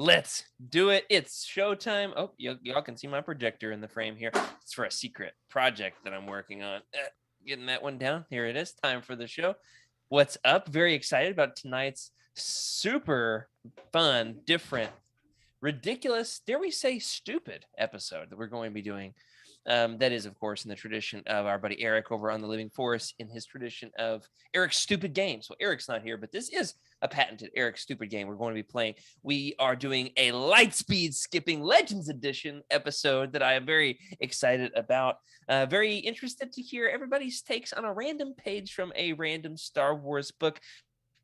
Let's do it. It's showtime. Oh, y'all can see my projector in the frame here. It's for a secret project that I'm working on. Getting that one down. Here it is. Time for the show. What's up? Very excited about tonight's super fun, different, ridiculous, dare we say stupid episode that we're going to be doing. That is, of course, in the tradition of our buddy Eric over on the Living Forest, in his tradition of Eric's Stupid Games. Well, Eric's not here, but this is a patented Eric's Stupid Game we're going to be playing. We are doing a Lightspeed Skipping Legends Edition episode that I am very excited about. Very interested to hear everybody's takes on a random page from a random Star Wars book,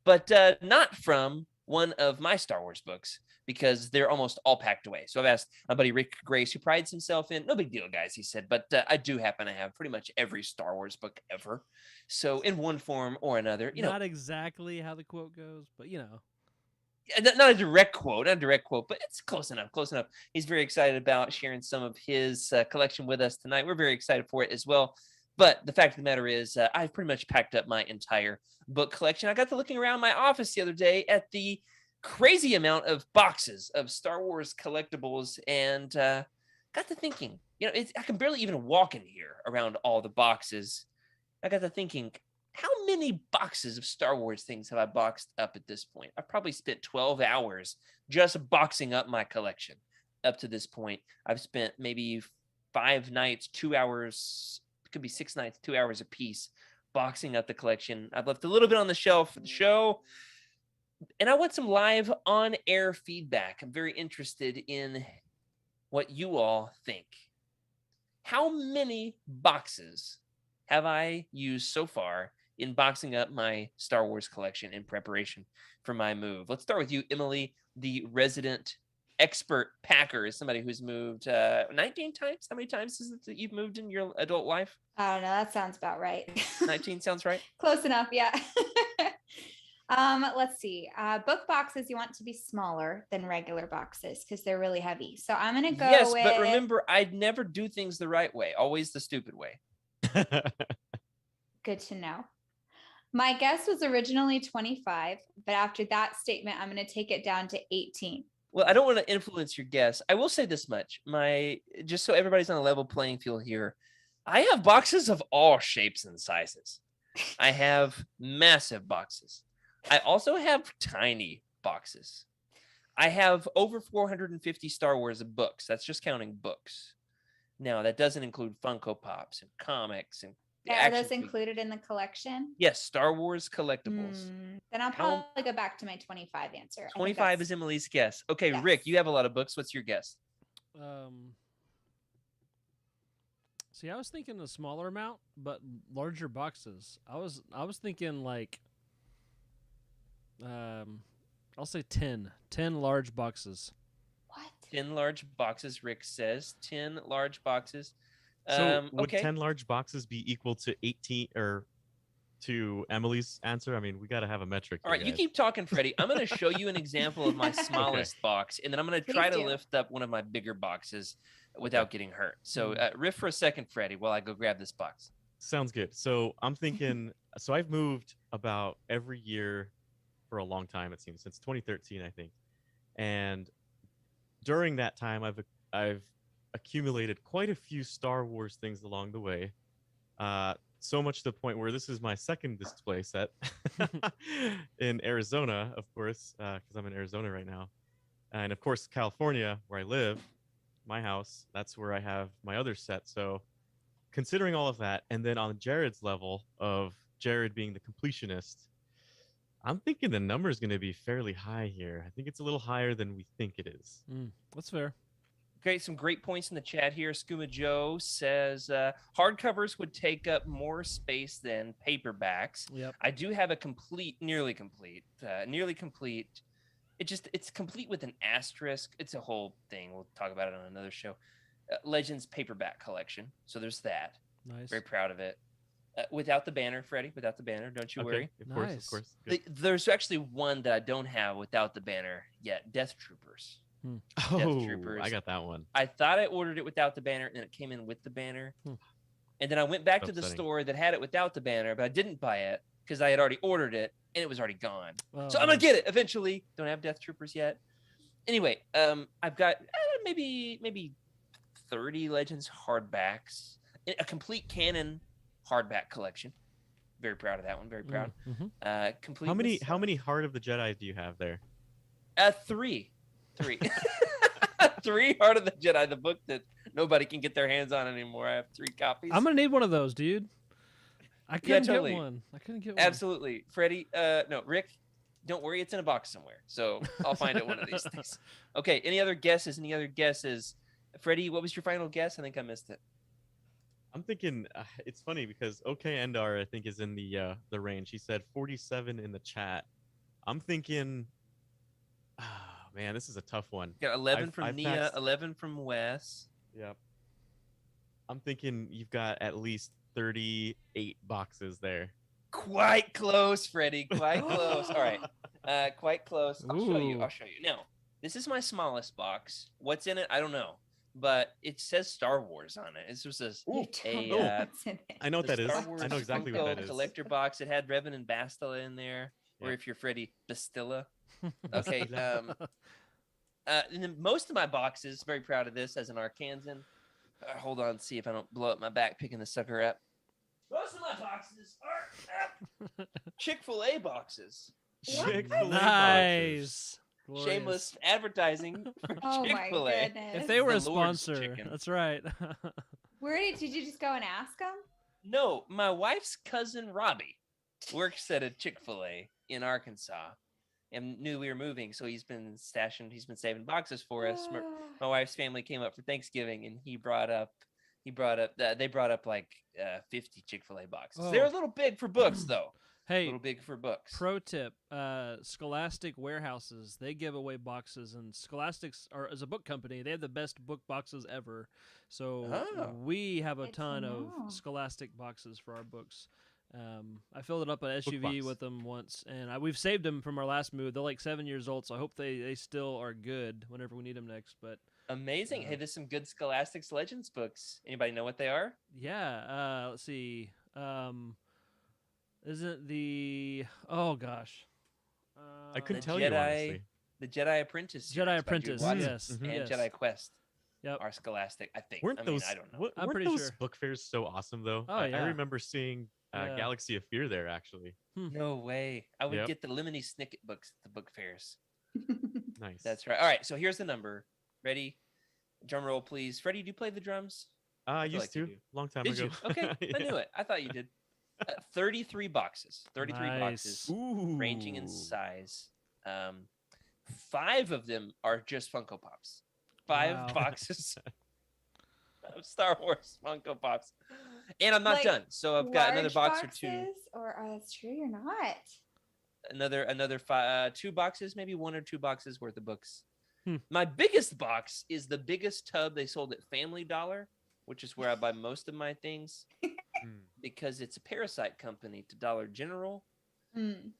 but not from one of my Star Wars books, because they're almost all packed away. So I've asked my buddy Rick Grace, who prides himself in, no big deal, guys, he said, but I do happen to have pretty much every Star Wars book ever. So in one form or another, not exactly how the quote goes, but not a direct quote, but it's close enough. He's very excited about sharing some of his collection with us tonight. We're very excited for it as well. But the fact of the matter is, I've pretty much packed up my entire book collection. I got to looking around my office the other day at the crazy amount of boxes of Star Wars collectibles, and got to thinking, I can barely even walk in here around all the boxes. I got to thinking, how many boxes of Star Wars things have I boxed up at this point? I've probably spent 12 hours just boxing up my collection up to this point. I've spent maybe 5 nights, 2 hours, it could be 6 nights, 2 hours a piece, boxing up the collection. I've left a little bit on the shelf for the show, and I want some live on-air feedback. I'm very interested in what you all think. How many boxes have I used so far in boxing up my Star Wars collection in preparation for my move? Let's start with you, Emily, the resident expert packer, is somebody who's moved 19 times. How many times is it that you've moved in your adult life? I don't know. That sounds about right. 19 sounds right. Close enough. Yeah. Let's see. Book boxes you want to be smaller than regular boxes because they're really heavy. So I'm going to go Yes, with... but remember, I'd never do things the right way. Always the stupid way. Good to know. My guess was originally 25, but after that statement, I'm going to take it down to 18. Well, I don't want to influence your guess. I will say this much. Just so everybody's on a level playing field here, I have boxes of all shapes and sizes. I have massive boxes. I also have tiny boxes. I have over 450 Star Wars books. That's just counting books. Now, that doesn't include Funko Pops and comics and are those included in the collection? Yes, Star Wars collectibles. Then I'll probably go back to my 25 answer. 25 is Emily's guess. Okay, yes. Rick, you have a lot of books. What's your guess? See, I was thinking a smaller amount, but larger boxes. I was thinking like, I'll say 10 large boxes. What? 10 large boxes, Rick says. 10 large boxes. So would 10 large boxes be equal to 18 or to Emily's answer? I mean, we got to have a metric. All right, you keep talking, Freddie. I'm going to show you an example of my smallest box, and then I'm going to try to lift up one of my bigger boxes without getting hurt. So riff for a second, Freddie, while I go grab this box. Sounds good. So I'm thinking, so I've moved about every year for a long time, it seems, since 2013, I think. And during that time, I've accumulated quite a few Star Wars things along the way. So much to the point where this is my second display set in Arizona, of course, because I'm in Arizona right now. And of course, California, where I live, my house, that's where I have my other set. So considering all of that, and then on Jared's level of Jared being the completionist, I'm thinking the number is going to be fairly high here. I think it's a little higher than we think it is. That's fair. Okay, some great points in the chat here. Skooma Joe says hardcovers would take up more space than paperbacks. Yep. I do have a nearly complete. It's complete with an asterisk. It's a whole thing. We'll talk about it on another show. Legends paperback collection. So there's that. Nice. Very proud of it. Without the banner, Freddie. Without the banner, don't you worry. Of course. There's actually one that I don't have without the banner yet. Death Troopers. Oh, Troopers. I got that one. I thought I ordered it without the banner, and it came in with the banner. And then I went back to the store that had it without the banner, but I didn't buy it because I had already ordered it, and it was already gone. So I'm going to get it eventually. Don't have Death Troopers yet. Anyway, I've got maybe 30 Legends hardbacks, a complete canon hardback collection. Very proud of that one. Very proud. Mm-hmm. Complete. How many Heart of the Jedi do you have there? Three. 3 Heart of the Jedi, the book that nobody can get their hands on anymore. I have 3 copies. I'm gonna need one of those, dude. I couldn't totally. get one. I couldn't get one. Absolutely, Freddie. No, Rick. Don't worry, it's in a box somewhere. So I'll find it one of these days. Okay. Any other guesses? Freddie, what was your final guess? I think I missed it. I'm thinking it's funny because OK Endar I think is in the range. He said 47 in the chat. I'm thinking, man, this is a tough one. Got 11 from I've Nia, passed- 11 from Wes. Yep. I'm thinking you've got at least 38 boxes there. Quite close, Freddie. Quite close. All right. Quite close. I'll show you. Ooh. Now, this is my smallest box. What's in it? I don't know. But it says Star Wars on it. It's just You don't know what's in it. I know what the that is. Star Wars I know exactly what Funko that is. collector box. It had Revan and Bastila in there. Or Yeah. if you're Freddie, Bastilla. Okay. And then most of my boxes, very proud of this as an Arkansan. Hold on, see if I don't blow up my back picking the sucker up. Most of my boxes are Chick-fil-A boxes. Chick-fil-A boxes. Nice. Glorious. Shameless advertising for Oh my Chick-fil-A. goodness. If they were a The Lord's sponsor, chicken. that's right. Did you just go and ask them? No, my wife's cousin Robbie works at a Chick-fil-A in Arkansas and knew we were moving, so he's been saving boxes for us. My wife's family came up for Thanksgiving, and they brought up like 50 Chick-fil-A boxes. Oh. They're a little big for books, though. A Hey, little big for books. pro tip: Scholastic warehouses, they give away boxes, and is a book company. They have the best book boxes ever. So Oh. we have a Good to ton know. of Scholastic boxes for our books. I filled it up an SUV box. with them once, and we've saved them from our last move. They're like 7 years old, so I hope they still are good whenever we need them next. But Amazing. Hey, there's some good Scholastics Legends books. Anybody know what they are? yeah, let's see. Isn't the gosh. I couldn't The tell you Jedi- honestly. The Jedi Apprentice. Jedi series by Jude Apprentice, Watson yes, And yes. Jedi Quest Yep. are Scholastic, I think. Weren't I mean, those I don't know. I'm weren't pretty those sure. book fairs so awesome though? Oh, I yeah. remember seeing Yeah. Galaxy of Fear there actually. No way. I would Yep. get the Lemony Snicket books at the book fairs. Nice. That's right. All right, so here's the number. Ready? Drum roll, please. Freddie, do you play the drums? I feel used like you to do. long time Did ago. you? Okay, I knew it. I thought you did. 33 boxes. 33 boxes, Ooh. ranging in size. 5 of them are just Funko Pops. 5 Wow. boxes of Star Wars Funko Pops. And I'm not Like, done. So I've got another Large box or 2. boxes? Or that's true, you're not. Another 2 boxes, maybe 1 or 2 boxes worth of books. Hmm. My biggest box is the biggest tub they sold at Family Dollar, which is where I buy most of my things, Hmm. because it's a parasite company to Dollar General. Mm.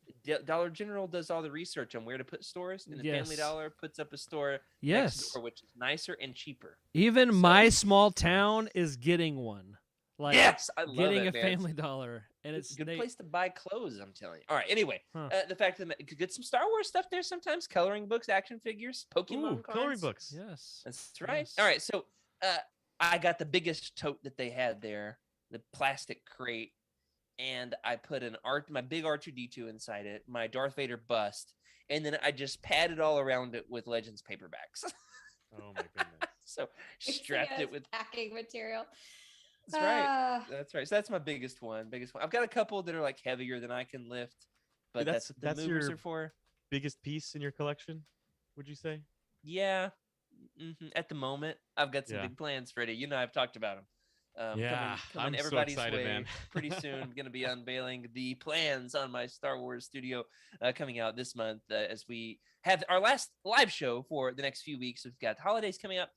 Dollar General does all the research on where to put stores, and the Family Yes. Dollar puts up a store next Yes. door, which is nicer and cheaper. Even So- my small town is getting one. Like Yes, I love getting it, a man. Family Dollar, and It's it's a good place to buy clothes, I'm telling you. All right, anyway, Huh. the fact that you could get some Star Wars stuff there sometimes, coloring books, action figures, Pokemon Ooh, coloring cards. books. Yes. That's right. Yes. All right, so I got the biggest tote that they had there, the plastic crate, and I put my big R2D2 inside it, my Darth Vader bust, and then I just padded all around it with Legends paperbacks. Oh my goodness. So It's strapped like it a with. packing material. That's right. Ah, That's right. So that's my biggest one. I've got a couple that are like heavier than I can lift, but that's- that's what the that's movers your- are for. Biggest piece in your collection, would you say? Yeah. At the moment, I've got some Yeah. big plans, Freddie. You know, I've talked about them. Yeah, coming I'm so everybody's excited, way man. pretty soon. I'm going to be unveiling the plans on my Star Wars studio coming out this month as we have our last live show for the next few weeks. We've got the holidays coming up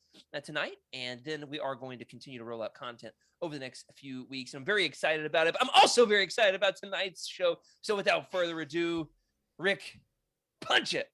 tonight, and then we are going to continue to roll out content over the next few weeks. I'm very excited about it. But I'm also very excited about tonight's show. So without further ado, Rick, punch it.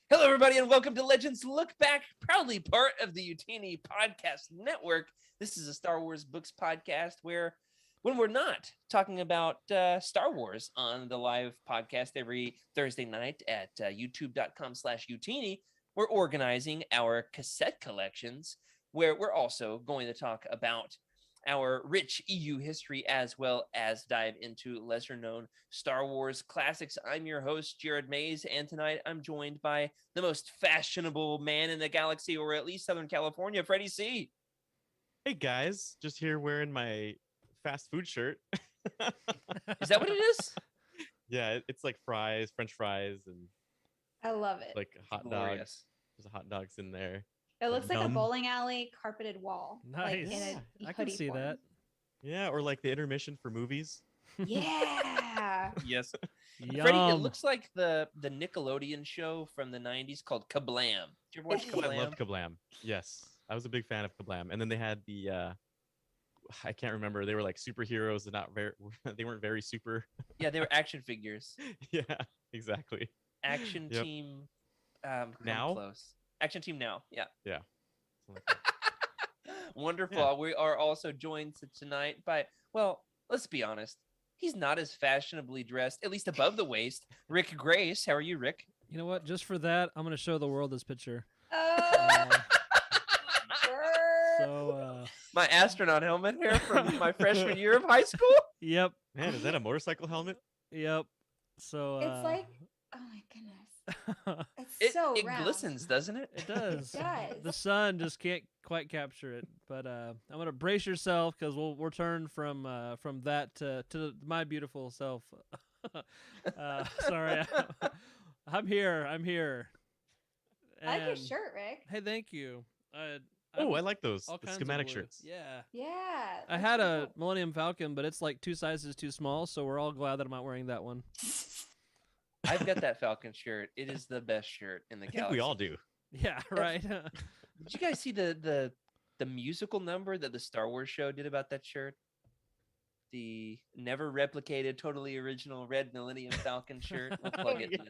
Hello, everybody, and welcome to Legends Look Back, proudly part of the Utini Podcast Network. This is a Star Wars books podcast where, when we're not talking about Star Wars on the live podcast every Thursday night at youtube.com/Utini, we're organizing our cassette collections, where we're also going to talk about our rich EU history as well as dive into lesser known Star Wars classics. I'm your host, Jared Mays, and tonight I'm joined by the most fashionable man in the galaxy, or at least Southern California, Freddie C. Hey guys, just here wearing my fast food shirt. Is that what it is? Yeah, it's like fries, French fries, and I love it. like a hot dog. Glorious. There's hot dogs in there. It looks like a Num. bowling alley carpeted wall. Like Nice. in a I can hoodie see form. that. Yeah, or like the intermission for movies. Yeah. Yes. Yum. Freddie, it looks like the Nickelodeon show from the 90s called Kablam. Did you ever watch Oh, I Kablam? loved Kablam. Yes, I was a big fan of Kablam. And then they had the I can't remember. They were like superheroes and not very. They weren't very super. Yeah, they were action figures. Yeah, exactly. Action Yep. Team. Come Now? close. Action Team Now. Yeah. Something like that. Wonderful. Yeah. We are also joined tonight by, well, let's be honest. He's not as fashionably dressed, at least above the waist. Rick Grace. How are you, Rick? You know what? Just for that, I'm going to show the world this picture. Oh. So, My astronaut helmet here from my freshman year of high school. yep, Man, is that a motorcycle helmet? yep. So, It's like, oh my goodness. It's so It round. glistens, doesn't it? it does. It does. The sun just can't quite capture it. But I'm gonna brace yourself because we'll turn from that to my beautiful self. Sorry, I'm here. I like your And- shirt, Rick. Hey, thank you. Oh, I like those all the kinds of schematic blue. shirts. Yeah. Yeah. I that's had so a cool. Millennium Falcon, but it's like 2 sizes too small, so we're all glad that I'm not wearing that one. I've got that Falcon shirt. It is the best shirt in the I think galaxy. we all do. Yeah, right. Did you guys see the musical number that the Star Wars show did about that shirt? The never replicated, totally original red Millennium Falcon shirt. We'll plug it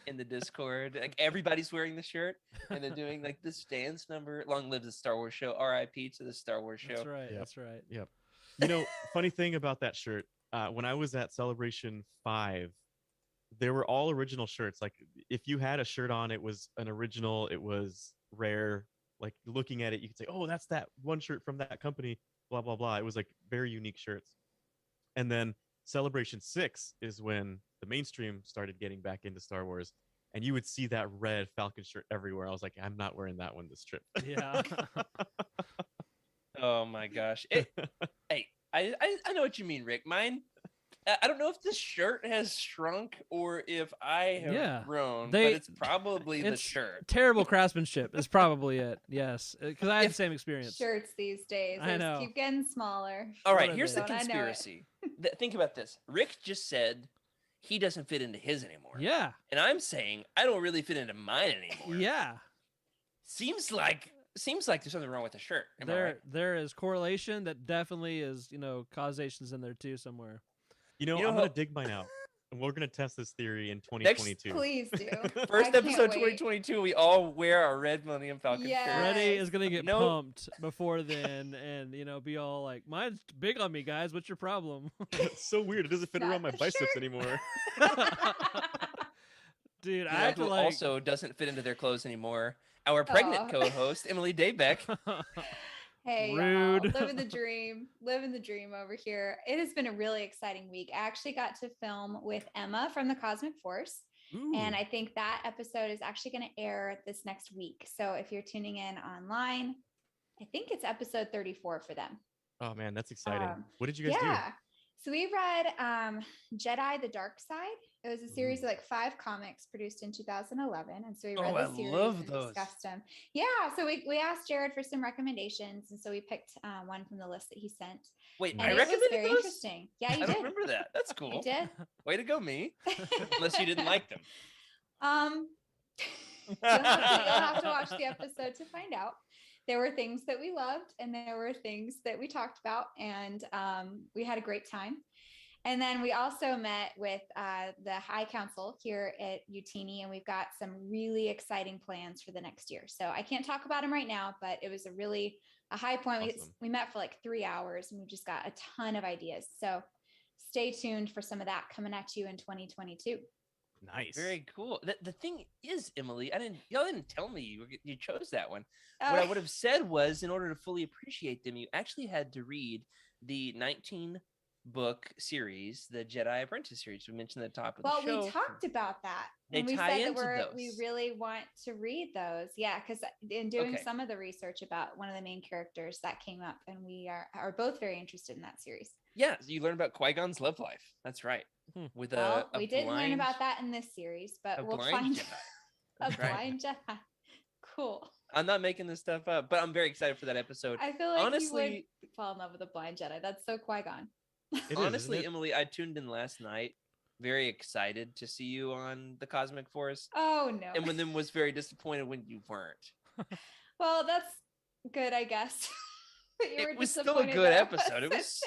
in the Discord. Like everybody's wearing the shirt, and they're doing like this dance number. Long live the Star Wars show. R.I.P. to the Star Wars show. That's right. Yep. That's right. You know, funny thing about that shirt, when I was at Celebration 5, there were all original shirts. Like if you had a shirt on, it was an original, it was rare. Like looking at it, you could say, oh, that's that one shirt from that company, blah, blah, blah. It was like very unique shirts. And then Celebration 6 is when the mainstream started getting back into Star Wars. And you would see that red Falcon shirt everywhere. I was like, I'm not wearing that one this trip. Yeah. Oh my gosh. Hey, I know what you mean, Rick. Mine. I don't know if this shirt has shrunk or if I have Yeah, grown, they- but it's probably the it's shirt. Terrible craftsmanship is probably it. Yes, because I had the If- same experience. Shirts these days. I They just know. keep getting smaller. All What right, are here's they? the Don't I know it? conspiracy. Think about this. Rick just said he doesn't fit into his anymore. Yeah. And I'm saying I don't really fit into mine anymore. Yeah. Seems like there's something wrong with the shirt. Am I There right? there is correlation that definitely is, causations in there too somewhere. You know, You know I'm how- going to dig mine out. And we're going to test this theory in Next- 2022. Please do. First I can't episode wait. 2022, we all wear our red Millennium Falcon Yes. shirts. Freddie is gonna get No. pumped before then, and be all like, "Mine's big on me, guys. What's your problem?" It's so weird. It doesn't fit Not around my the biceps shirt. anymore. Dude, You I know have to who like. also doesn't fit into their clothes anymore? Our pregnant Aw. co-host, Emily Daybeck. Hey, y'all, Rude. living the dream, living the dream over here. It has been a really exciting week. I actually got to film with Emma from the Cosmic Force, and Ooh. I think that episode is actually going to air this next week. So if you're tuning in online, I think it's episode 34 for them. Oh man, that's exciting. Um, What did you guys Yeah. So we read Jedi: The Dark Side. It was a series of like 5 comics produced in 2011, and so we read Oh, I the series love and those. discussed them. Yeah, so we asked Jared for some recommendations, and so we picked one from the list that he sent, Wait, and I it was recommended very those? interesting. Yeah, I you don't did. remember that. That's You cool. did. Way to go, me. Unless you didn't like them. You'll have to watch the episode to find out. There were things that we loved, and there were things that we talked about, and we had a great time. And then we also met with the High Council here at UTini, and we've got some really exciting plans for the next year. So I can't talk about them right now, but it was a high point. Awesome. We met for like 3 hours, and we just got a ton of ideas. So stay tuned for some of that coming at you in 2022. Nice. Very cool. The thing is, Emily, y'all didn't tell me you chose that one. What I would have said was, in order to fully appreciate them, you actually had to read the 19-book series, the Jedi Apprentice series. We mentioned at the top of the show. Well, we talked about that. They and we tie said into that we those. really want to read those. Yeah, because in doing Okay. some of the research about one of the main characters, that came up, and we are both very interested in that series. Yeah, you learn about Qui-Gon's love life. That's right. With we didn't learn about that in this series, but we'll find Jedi. a That's right. blind Jedi. Cool. I'm not making this stuff up, but I'm very excited for that episode. I feel like honestly, you would fall in love with a blind Jedi. That's so Qui-Gon. Honestly, Emily, I tuned in last night, very excited to see you on the Cosmic Force. Oh no! And then was very disappointed when you weren't. Well, that's good, I guess. It was still a good episode. It was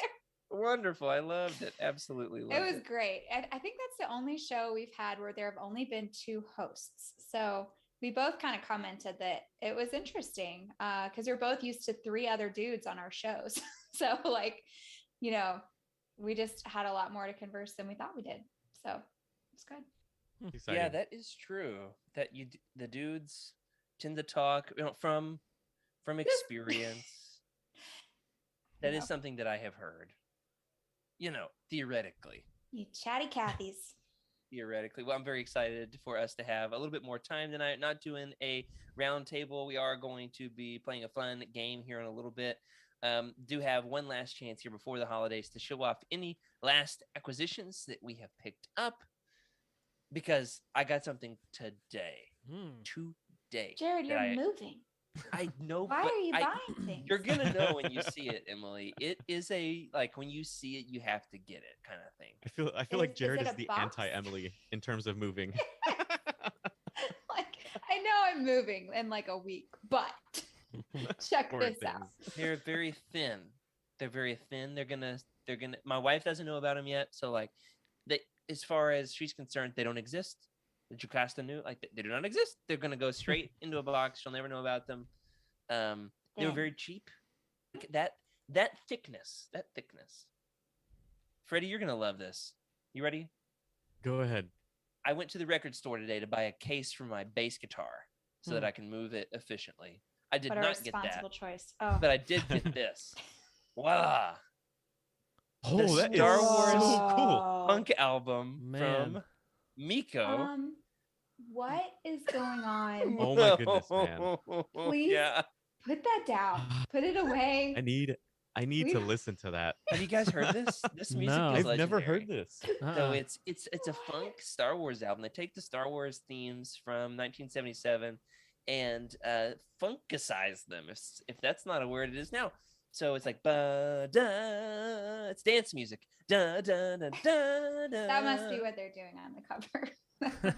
wonderful. I loved it. Absolutely loved it. It was great. I think that's the only show we've had where there have only been 2 hosts. So we both kind of commented that it was interesting because we're both used to 3 other dudes on our shows. So like, we just had a lot more to converse than we thought we did. So it's good. Exciting. Yeah, that is true. That the dudes tend to talk from experience. That is something that I have heard. Theoretically. You chatty Cathys. Theoretically. Well, I'm very excited for us to have a little bit more time tonight. Not doing a round table. We are going to be playing a fun game here in a little bit. Do have one last chance here before the holidays to show off any last acquisitions that we have picked up, because I got something today. Today. Jared, you're moving. I know. Why are you buying things? You're gonna know when you see it, Emily. It is when you see it, you have to get it kind of thing. I feel like Jared is the box? anti-Emily in terms of moving. Like, I know I'm moving in like a week, but check Poor this things. out. They're very thin. They're very thin. They're gonna. My wife doesn't know about them yet, so as far as she's concerned, they don't exist. The Jocasta knew, they do not exist. They're gonna go straight into a box. She'll never know about them. They were very cheap. That thickness. Freddie, you're gonna love this. You ready? Go ahead. I went to the record store today to buy a case for my bass guitar so that I can move it efficiently. I did not get that. Responsible choice. Oh. But I did get this. Wow. Oh, The that is Star Wars so cool. punk album Man. from Miko. What is going on? Oh my goodness, man. Please Yeah. put that down. Put it away. I need to listen to that. Have you guys heard this? This music No. is I've never legendary. heard this. So it's a funk Star Wars album. They take the Star Wars themes from 1977 and funkicize them. If that's not a word, it is now. So it's like ba da. It's dance music. Da da da da da. That must be what they're doing on the cover.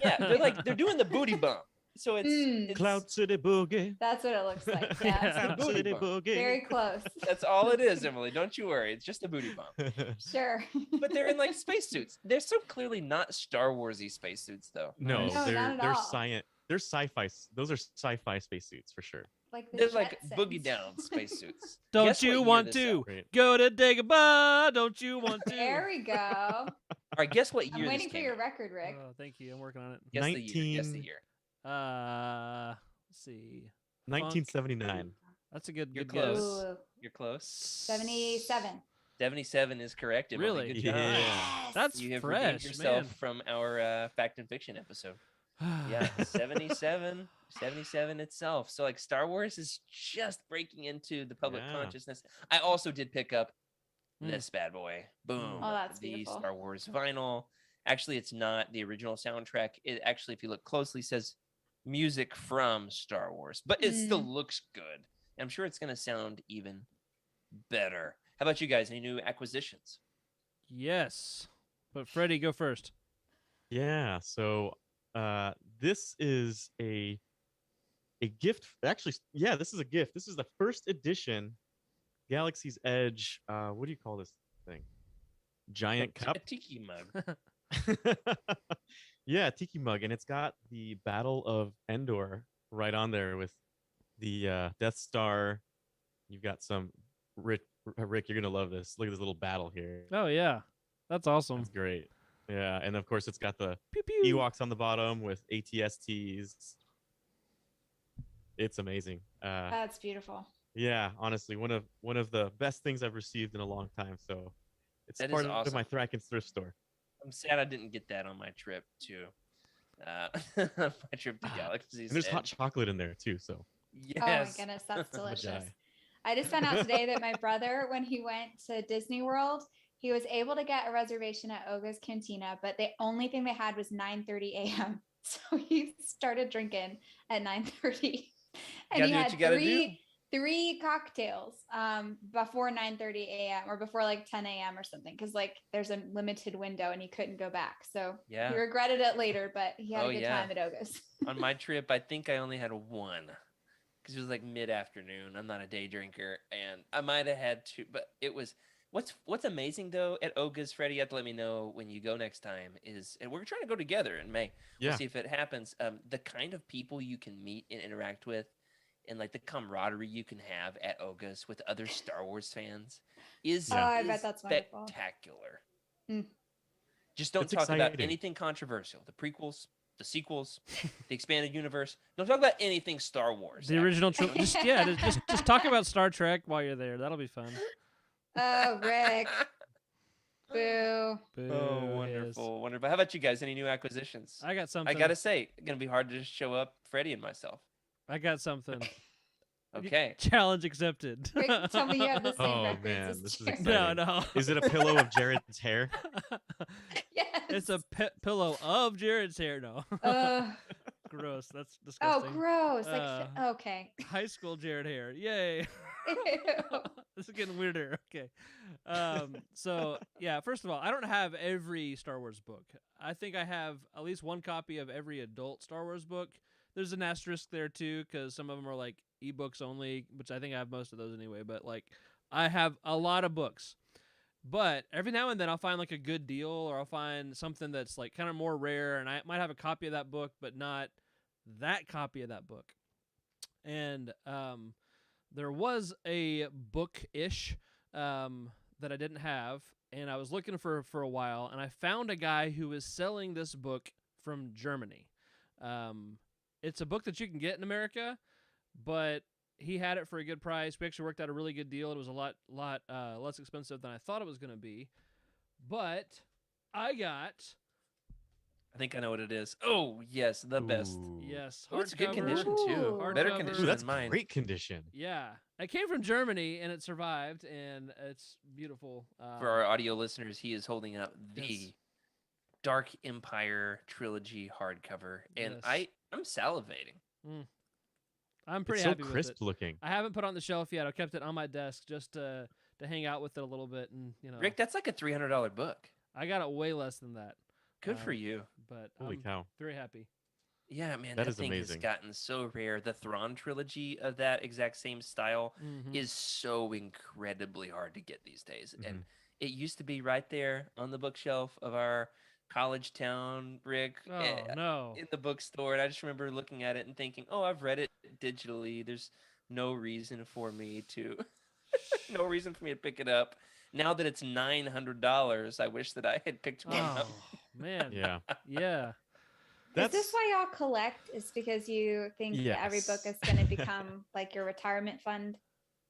Yeah, they're doing the booty bump. So it's Cloud City Boogie. That's what it looks like. Yeah. Cloud booty City bump. Boogie. Very close. That's all it is, Emily. Don't you worry. It's just a booty bump. Sure. But they're in spacesuits. They're so clearly not Star Warsy spacesuits, though. No, No, they're not at they're all. science. They're sci-fi. Those are sci-fi spacesuits for sure. Like the They're like Jetsons. boogie down spacesuits. Don't Guess what you year want this to out? Right. go to Dagobah? Don't you want to? There we go. All right, guess what I'm year waiting this for came your out? record, Rick. Oh, thank you. I'm working on it. Guess the year. Guess the 19 year. Let's see. 1979. That's a good You're guess. close. Ooh, You're close. 77. 77 is correct, Emily. Really? Good job. Yeah. Yes. That's You have redeemed fresh, yourself man. from our fact and fiction episode. Yeah, 77 itself. So Star Wars is just breaking into the public Yeah. consciousness. I also did pick up Mm. this bad boy. Boom. Oh, that's the beautiful. Star Wars vinyl. Actually, it's not the original soundtrack. It actually, if you look closely, says music from Star Wars, but it still looks good. I'm sure it's going to sound even better. How about you guys? Any new acquisitions? Yes. But Freddie, go first. Yeah. So this is a gift. Actually, yeah, this is a gift. This is the first edition Galaxy's Edge. What do you call this thing? giant A cup. tiki mug. Yeah, tiki mug, and it's got the Battle of Endor right on there with the Death Star. You've got some Rick, you're gonna love this. Look at this little battle here. Oh yeah, that's awesome. That's great. Yeah, and of course it's got the Pew pew. Ewoks on the bottom with ATSTs. It's amazing. That's beautiful. Yeah, honestly, one of the best things I've received in a long time. So it's That is part of awesome. my Thraken thrift store. I'm sad I didn't get that on my trip to my trip to Galaxy's And there's hot Edge. chocolate in there too. So Yes. Oh my goodness, that's I'm a delicious. Jedi. I just found out today that my brother, when he went to Disney World, he was able to get a reservation at Oga's Cantina, but the only thing they had was 9:30 a.m. So he started drinking at 9:30, and he had three cocktails before 9:30 a.m. or before like 10 a.m. or something, because like there's a limited window and he couldn't go back. So Yeah. he regretted it later, but he had Oh, a good yeah. time at Oga's. On my trip, I think I only had one because it was like mid-afternoon. I'm not a day drinker, and I might have had two, but it was what's amazing though at Oga's, Freddie, you have to let me know when you go next time, is, and we're trying to go together in May. yeah, We'll see if it happens. The kind of people you can meet and interact with, and like the camaraderie you can have at Oga's with other Star Wars fans is, Yeah. Oh, I bet that's wonderful. spectacular. Mm. Just don't It's talk about exciting. anything controversial. The prequels, the sequels, the expanded universe. Don't talk about anything Star Wars. The original trilogy. Just talk about Star Trek while you're there. That'll be fun. Oh, Rick. Boo. Boo, Oh, his. wonderful, wonderful. How about you guys? Any new acquisitions? I got something. I gotta say, it's gonna be hard to just show up, Freddie and myself. I got something. Okay. Challenge accepted. Rick, tell me you have the same Oh, records man, as this is Jared. exciting. No. is it a pillow of Jared's hair? Yes. It's a pillow of Jared's hair. No. Gross. That's Oh, disgusting. gross. Uh, Okay. High school Jared hair. Yay. Ew. This is getting weirder. Okay. So yeah, first of all, I don't have every Star Wars book. I think I have at least one copy of every adult Star Wars book. There's an asterisk there too, because some of them are like ebooks only, which I think I have most of those anyway. But like, I have a lot of books. But every now and then I'll find like a good deal, or I'll find something that's like kind of more rare, and I might have a copy of that book, but not that copy of that book. And there was a book-ish that I didn't have, and I was looking for a while, and I found a guy who was selling this book from Germany. It's a book that you can get in America, but he had it for a good price. We actually worked out a really good deal. It was a lot less expensive than I thought it was going to be. But I got... I think I know what it is. Oh, yes, the best. Ooh. Yes, Oh, it's good hardcover. condition too. Ooh. Better Hardcover. condition Ooh, that's than mine. great condition. Yeah, it came from Germany, and it survived, and it's beautiful. For our audio listeners, he is holding up the Yes. Dark Empire trilogy hardcover, and Yes. I'm salivating. I'm pretty It's so happy crisp with it. looking. I haven't put it on the shelf yet. I kept it on my desk just to hang out with it a little bit, and Rick, that's like a $300 book. I got it way less than that. Good for you. But Holy I'm cow. very happy. Yeah, man, That that is thing has amazing. gotten so rare. The Thrawn trilogy of that exact same style Mhm. is so incredibly hard to get these days. Mm-hmm. And it used to be right there on the bookshelf of our college town, Rick, Oh no! in the bookstore. And I just remember looking at it and thinking, oh, I've read it digitally. There's no reason for me to, no reason for me to pick it up. Now that it's $900, I wish that I had picked one up. Oh man! Yeah. Yeah. Is this why y'all collect? Is because you think that every book Yes. is going to become like your retirement fund?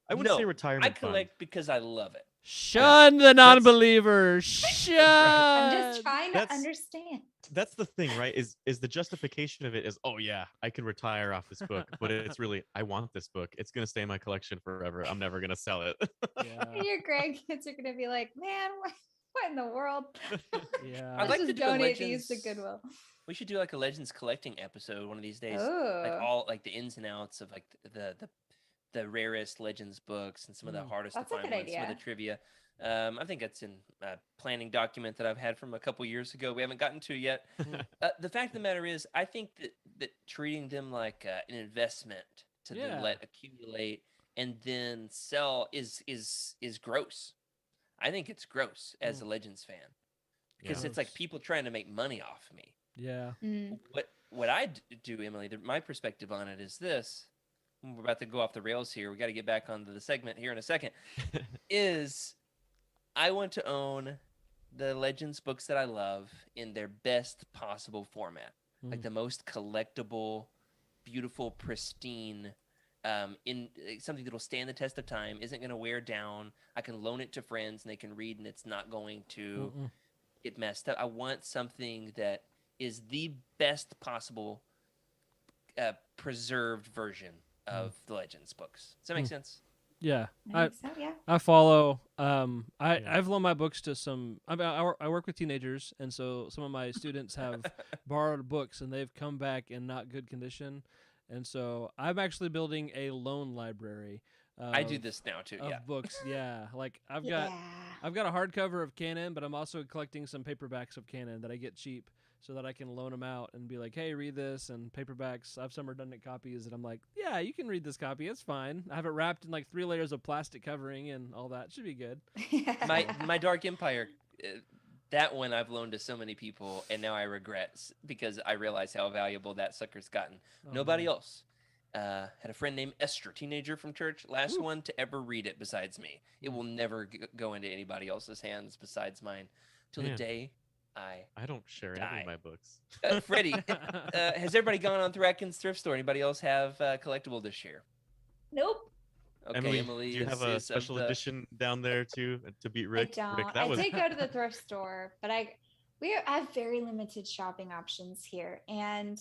I would No, say retirement I fund. collect because I love it. Shun the non-believer. Shun. I'm just trying to That's- understand. That's the thing, right? Is the justification of it is, oh yeah, I can retire off this book, but it's really, I want this book. It's gonna stay in my collection forever. I'm never gonna sell it. Yeah. And your grandkids are going to be like, man, what in the world? Yeah. I'd Let's like to just do a donate these to Legends- Goodwill. We should do like a Legends collecting episode one of these days. Like Oh, all like the ins and outs of like the rarest Legends books and some of the hardest That's to a find good ones, some of idea. the trivia. I think that's in a planning document that I've had from a couple years ago. We haven't gotten to yet. The fact of the matter is, I think that treating them like an investment to then Yeah. let accumulate and then sell is gross. I think it's gross as a Legends fan because it's like Gross. people trying to make money off me. Yeah. Mm. What I do, Emily, my perspective on it is this. We're about to go off the rails here. We got to get back onto the segment here in a second. Is I want to own the Legends books that I love in their best possible format, like the most collectible, beautiful, pristine, in something that'll stand the test of time, isn't going to wear down. I can loan it to friends and they can read, and it's not going to get messed up. I want something that is the best possible preserved version of the Legends books. Does that make sense? Yeah. I think so, yeah. I follow. Yeah. I've loaned my books to some. I work with teenagers, and so some of my students have borrowed books, and they've come back in not good condition. And so I'm actually building a loan library. I do this now too. Of Yeah. books. Yeah, like I've Yeah. got a hardcover of Canon, but I'm also collecting some paperbacks of Canon that I get cheap, so that I can loan them out and be like, hey, read this. And paperbacks, I have some redundant copies, and I'm like, yeah, you can read this copy. It's fine. I have it wrapped in like 3 layers of plastic covering and all that. Should be good. My Dark Empire, that one I've loaned to so many people, and now I regret because I realize how valuable that sucker's gotten. Oh, Nobody man. else. Had a friend named Esther, teenager from church, last one to ever read it besides me. It will never go into anybody else's hands besides mine till the Man. day I don't share Die. any of my books. Freddie, has everybody gone on Thraken's thrift store? Anybody else have collectible to share? Nope. Okay, Emily, do you have a is of special the- edition down there too to beat Rick? I don't. Rick, I did go to the thrift store, but I have very limited shopping options here. And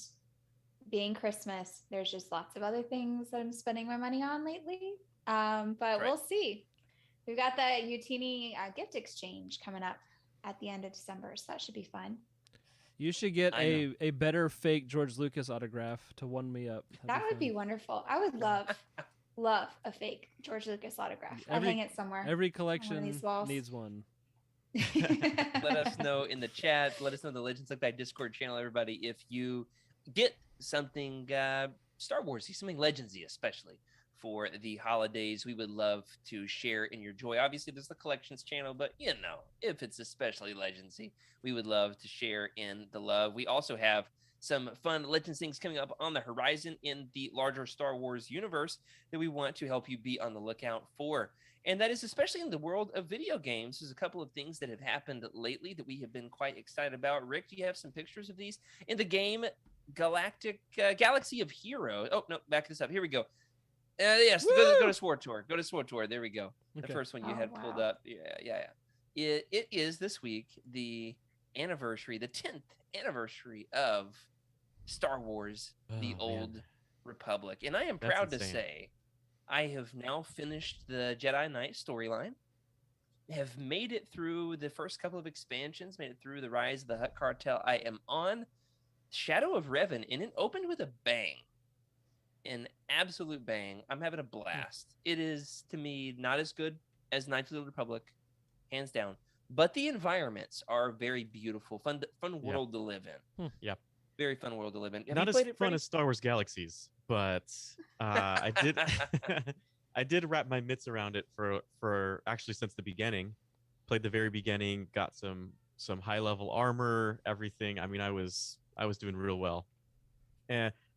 being Christmas, there's just lots of other things that I'm spending my money on lately. But Right. we'll see. We've got the Utini gift exchange coming up at the end of December, so that should be fun. You should get I a better fake George Lucas autograph to one me up. That would be fun. wonderful. I would love a fake George Lucas autograph. I'd Every- hang it somewhere. Every collection these walls. needs one. Let us know in the chat. Let us know in the Legends Lookback Discord channel, everybody, if you get something Star Warsy, something Legendsy, especially for the holidays. We would love to share in your joy. Obviously, there's the collections channel, but if it's especially Legendsy, we would love to share in the love. We also have some fun Legends things coming up on the horizon in the larger Star Wars universe that we want to help you be on the lookout for. And that is especially in the world of video games. There's a couple of things that have happened lately that we have been quite excited about. Rick, do you have some pictures of these? In the game Galaxy of Heroes. Oh, no, back this up. Here we go. Yes, go to Sword Tour. Go to Sword Tour. There we go. Okay. The first one you Oh, had pulled wow. up. Yeah. It is this week the 10th anniversary of Star Wars, the Oh, Old man. Republic. And I am That's proud to insane. say I have now finished the Jedi Knight storyline, have made it through the first couple of expansions, made it through the Rise of the Hutt Cartel. I am on Shadow of Revan, and it opened with a bang. An absolute bang. I'm having a blast. It is, to me, not as good as Knights of the Republic, hands down. But the environments are very beautiful, fun world to live in. Yep. Very fun world to live in. Have Not you as played it, fun Freddie? as Star Wars Galaxies, but I did. I did wrap my mitts around it for actually since the beginning. Played the very beginning, got some high level armor, everything. I mean, I was doing real well.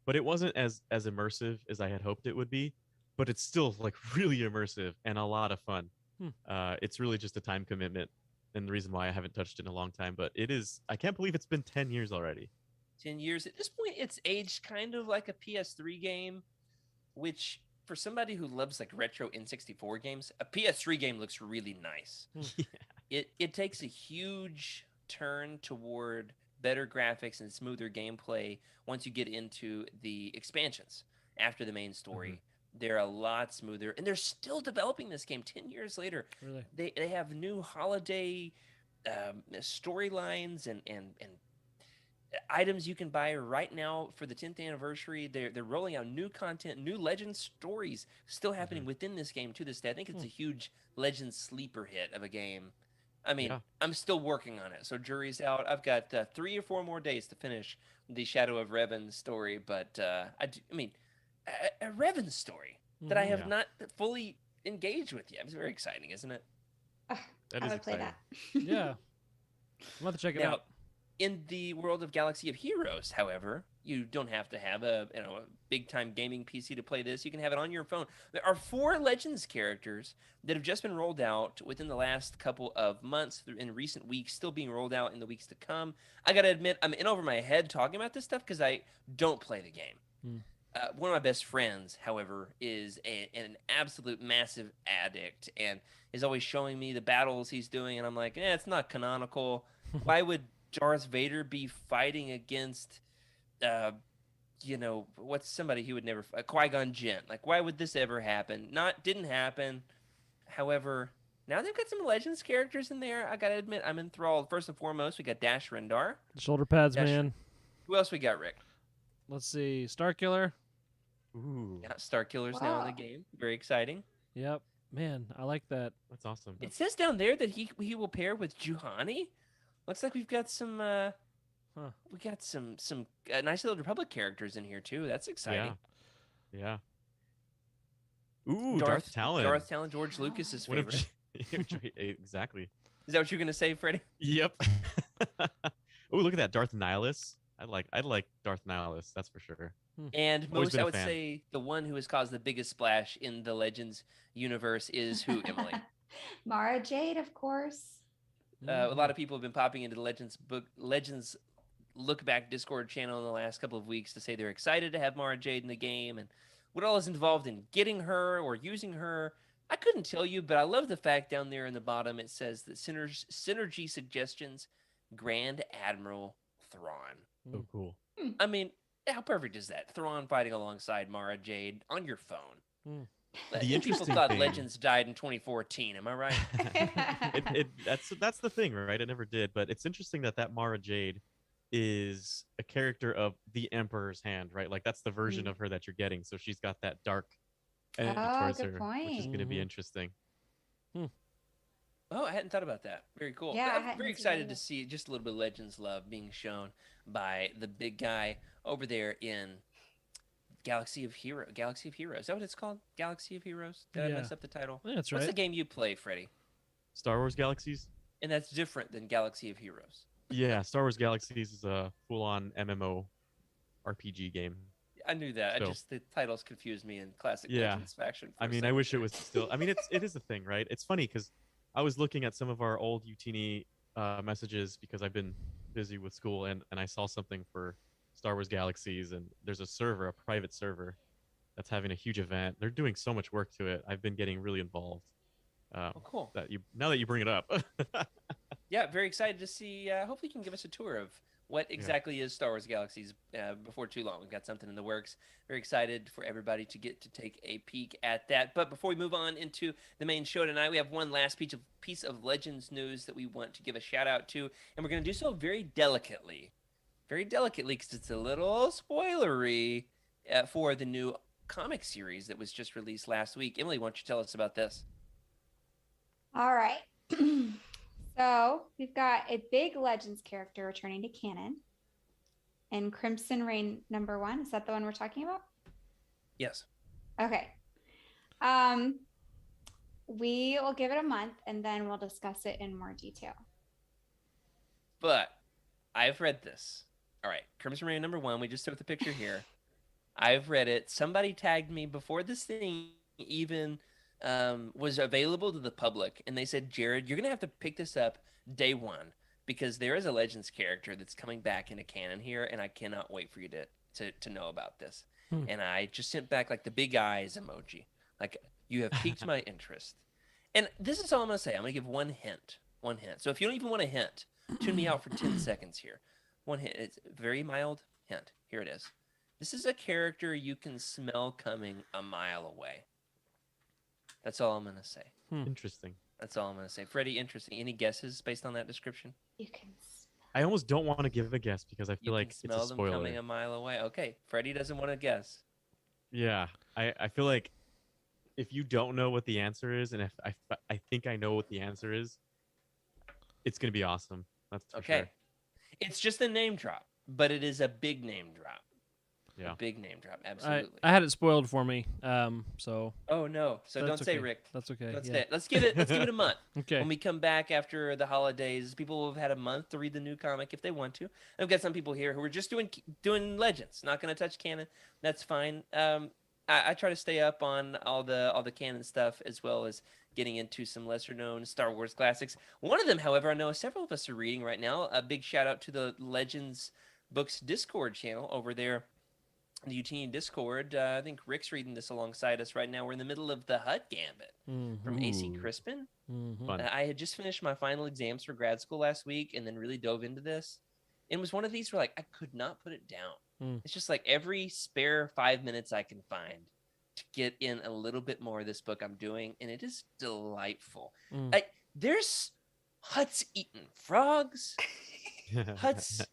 But it wasn't as immersive as I had hoped it would be. But it's still like really immersive and a lot of fun. It's really just a time commitment, and the reason why I haven't touched it in a long time. But it is. I can't believe it's been 10 years already. 10 years. At this point, it's aged kind of like a PS3 game, which for somebody who loves like retro N64 games, a PS3 game looks really nice. It takes a huge turn toward better graphics and smoother gameplay once you get into the expansions after the main story. They're a lot smoother, and they're still developing this game 10 years later. Really? They have new holiday storylines and items you can buy right now for the 10th anniversary. They're rolling out new content, new Legends stories still happening within this game to this day. I think it's a huge Legends sleeper hit of a game. I mean, Yeah. I'm still working on it, so jury's out. I've got 3 or 4 more days to finish the Shadow of Revan story, but a Revan story that I have Yeah. not fully engaged with yet. It's very exciting, isn't it? That I is would play exciting. that. Yeah, I'm about to check it Now, out. in the world of Galaxy of Heroes, however, you don't have to have a big time gaming PC to play this. You can have it on your phone. There are 4 Legends characters that have just been rolled out within the last couple of months, in recent weeks, still being rolled out in the weeks to come. I gotta admit, I'm in over my head talking about this stuff because I don't play the game. Hmm. One of my best friends, however, is an absolute massive addict and is always showing me the battles he's doing, and I'm like, it's not canonical. Why would Darth Vader be fighting against, what's somebody he would never, Qui-Gon Jinn? Like, why would this ever happen? Didn't happen. However, now they've got some Legends characters in there. I gotta admit, I'm enthralled. First and foremost, we got Dash Rendar. Shoulder pads, Dash- man. Who else we got, Rick? Let's see. Starkiller. Ooh, Yeah, Star Killer's now in the Wow. game. Very exciting. Yep. Man, I like that. that's awesome. It says down there that he will pair with Juhani. Looks like we've got some we got some nice little Republic characters in here too. That's exciting. Yeah. Ooh, Darth Talon. Darth Talon, George Lucas's One of favorite. exactly. Is that what you're gonna say, Freddie? Yep. Oh, look at that, Darth Nihilus. I'd like Darth Nihilus, that's for sure. And Always most, been I a would fan. say, the one who has caused the biggest splash in the Legends universe is who, Emily? Mara Jade, of course. A lot of people have been popping into the Legends Lookback Discord channel in the last couple of weeks to say they're excited to have Mara Jade in the game and what all is involved in getting her or using her. I couldn't tell you, but I love the fact down there in the bottom it says that synergy suggestions, Grand Admiral Thrawn. So cool. I mean, how perfect is that? Thrawn fighting alongside Mara Jade on your phone. Hmm. People interesting thought thing- Legends died in 2014. Am I right? That's the thing, right? It never did, but it's interesting that Mara Jade is a character of the Emperor's hand, right? Like that's the version of her that you're getting. So she's got that dark energy Oh, towards good her, which is going to be point. interesting. Oh, I hadn't thought about that. Very cool. Yeah, I I'm hadn't very seen that excited to either. see just a little bit of Legends love being shown by the big guy over there in Galaxy of Heroes. Is that what it's called? Galaxy of Heroes? Did I Yeah. mess up the title? I think that's What's the right. game you play, Freddie? Star Wars Galaxies? And that's different than Galaxy of Heroes. Yeah, Star Wars Galaxies is a full-on MMO RPG game. I knew that. So- The titles confused me in classic Yeah. Legends faction. for I a mean, I second wish it there. was still. I mean, it is a thing, right? It's funny because I was looking at some of our old Utini messages because I've been busy with school, and I saw something for Star Wars Galaxies, and there's a private server, that's having a huge event. They're doing so much work to it. I've been getting really involved. Oh, cool. Now that you bring it up. Yeah, very excited to see. Hopefully, you can give us a tour of what exactly is Star Wars Galaxies before too long. We've got something in the works. Very excited for everybody to get to take a peek at that. But before we move on into the main show tonight, we have one last piece of Legends news that we want to give a shout out to, and we're going to do so very delicately because it's a little spoilery for the new comic series that was just released last week. Emily, why don't you tell us about this? All right. So we've got a big Legends character returning to canon in Crimson Reign #1. Is that the one we're talking about? Yes. Okay. We will give it a month and then we'll discuss it in more detail. But I've read this. All right, Crimson Reign #1. We just took the picture here. I've read it. Somebody tagged me before this thing even was available to the public, and they said, Jared, you're gonna have to pick this up day one because there is a Legends character that's coming back into canon here, and I cannot wait for you to know about this. And I just sent back like the big eyes emoji, like you have piqued my interest. And this is all I'm gonna say. I'm gonna give one hint. So if you don't even want a hint, tune me out for 10 seconds here. One hint. It's a very mild hint. Here it is. This is a character you can smell coming a mile away. That's all I'm going to say. Interesting. That's all I'm going to say. Freddie, interesting. Any guesses based on that description? You can. I almost don't want to give a guess because I You feel like can it's smell a them spoiler. coming a mile away. Okay. Freddie doesn't want to guess. Yeah, I feel like if you don't know what the answer is, and if I think I know what the answer is, it's gonna be awesome. That's for Okay. sure. It's just a name drop, but it is a big name drop. Yeah. Big name drop. Absolutely. I had it spoiled for me. So Oh no! So that's don't say okay. Rick. That's okay. Let's Yeah. let's give it a month. Okay. When we come back after the holidays, people will have had a month to read the new comic if they want to. I've got some people here who are just doing Legends, not going to touch canon. That's fine. I try to stay up on all the canon stuff as well as getting into some lesser known Star Wars classics. One of them, however, I know several of us are reading right now. A big shout out to the Legends Books Discord channel over there. The Utini Discord. I think Rick's reading this alongside us right now. We're in the middle of the Hut Gambit from AC Ooh. Crispin. Fun. I had just finished my final exams for grad school last week and then really dove into this. It was one of these where like I could not put it down. It's just like every spare 5 minutes I can find to get in a little bit more of this book I'm doing, and it is delightful. Like there's Huts eating frogs, Huts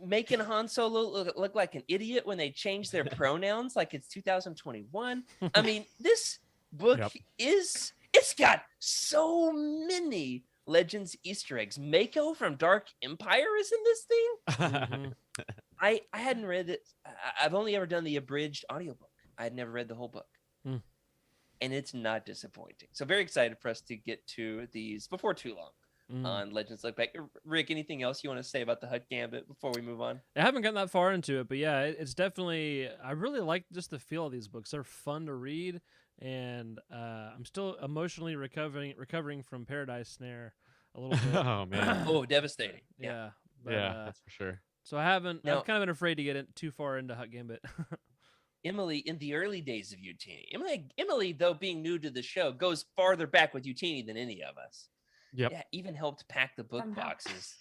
making Han Solo look like an idiot when they change their pronouns like it's 2021. I mean, this book it's got so many Legends Easter eggs. Mako from Dark Empire is in this thing. I hadn't read it. I've only ever done the abridged audiobook. I had never read the whole book. And it's not disappointing. So very excited for us to get to these before too long. On Legends Lookback. Rick, anything else you want to say about the Hut Gambit before we move on? I haven't gotten that far into it, but yeah, it's definitely. I really like just the feel of these books. They're fun to read, and I'm still emotionally recovering from Paradise Snare a little bit. Oh man. Oh, devastating. Yeah, but, That's for sure. So I haven't. Now, I've kind of been afraid to get too far into Hut Gambit. Emily, in the early days of Utini, Emily, though being new to the show, goes farther back with Utini than any of us. Yep. Yeah, even helped pack the book boxes.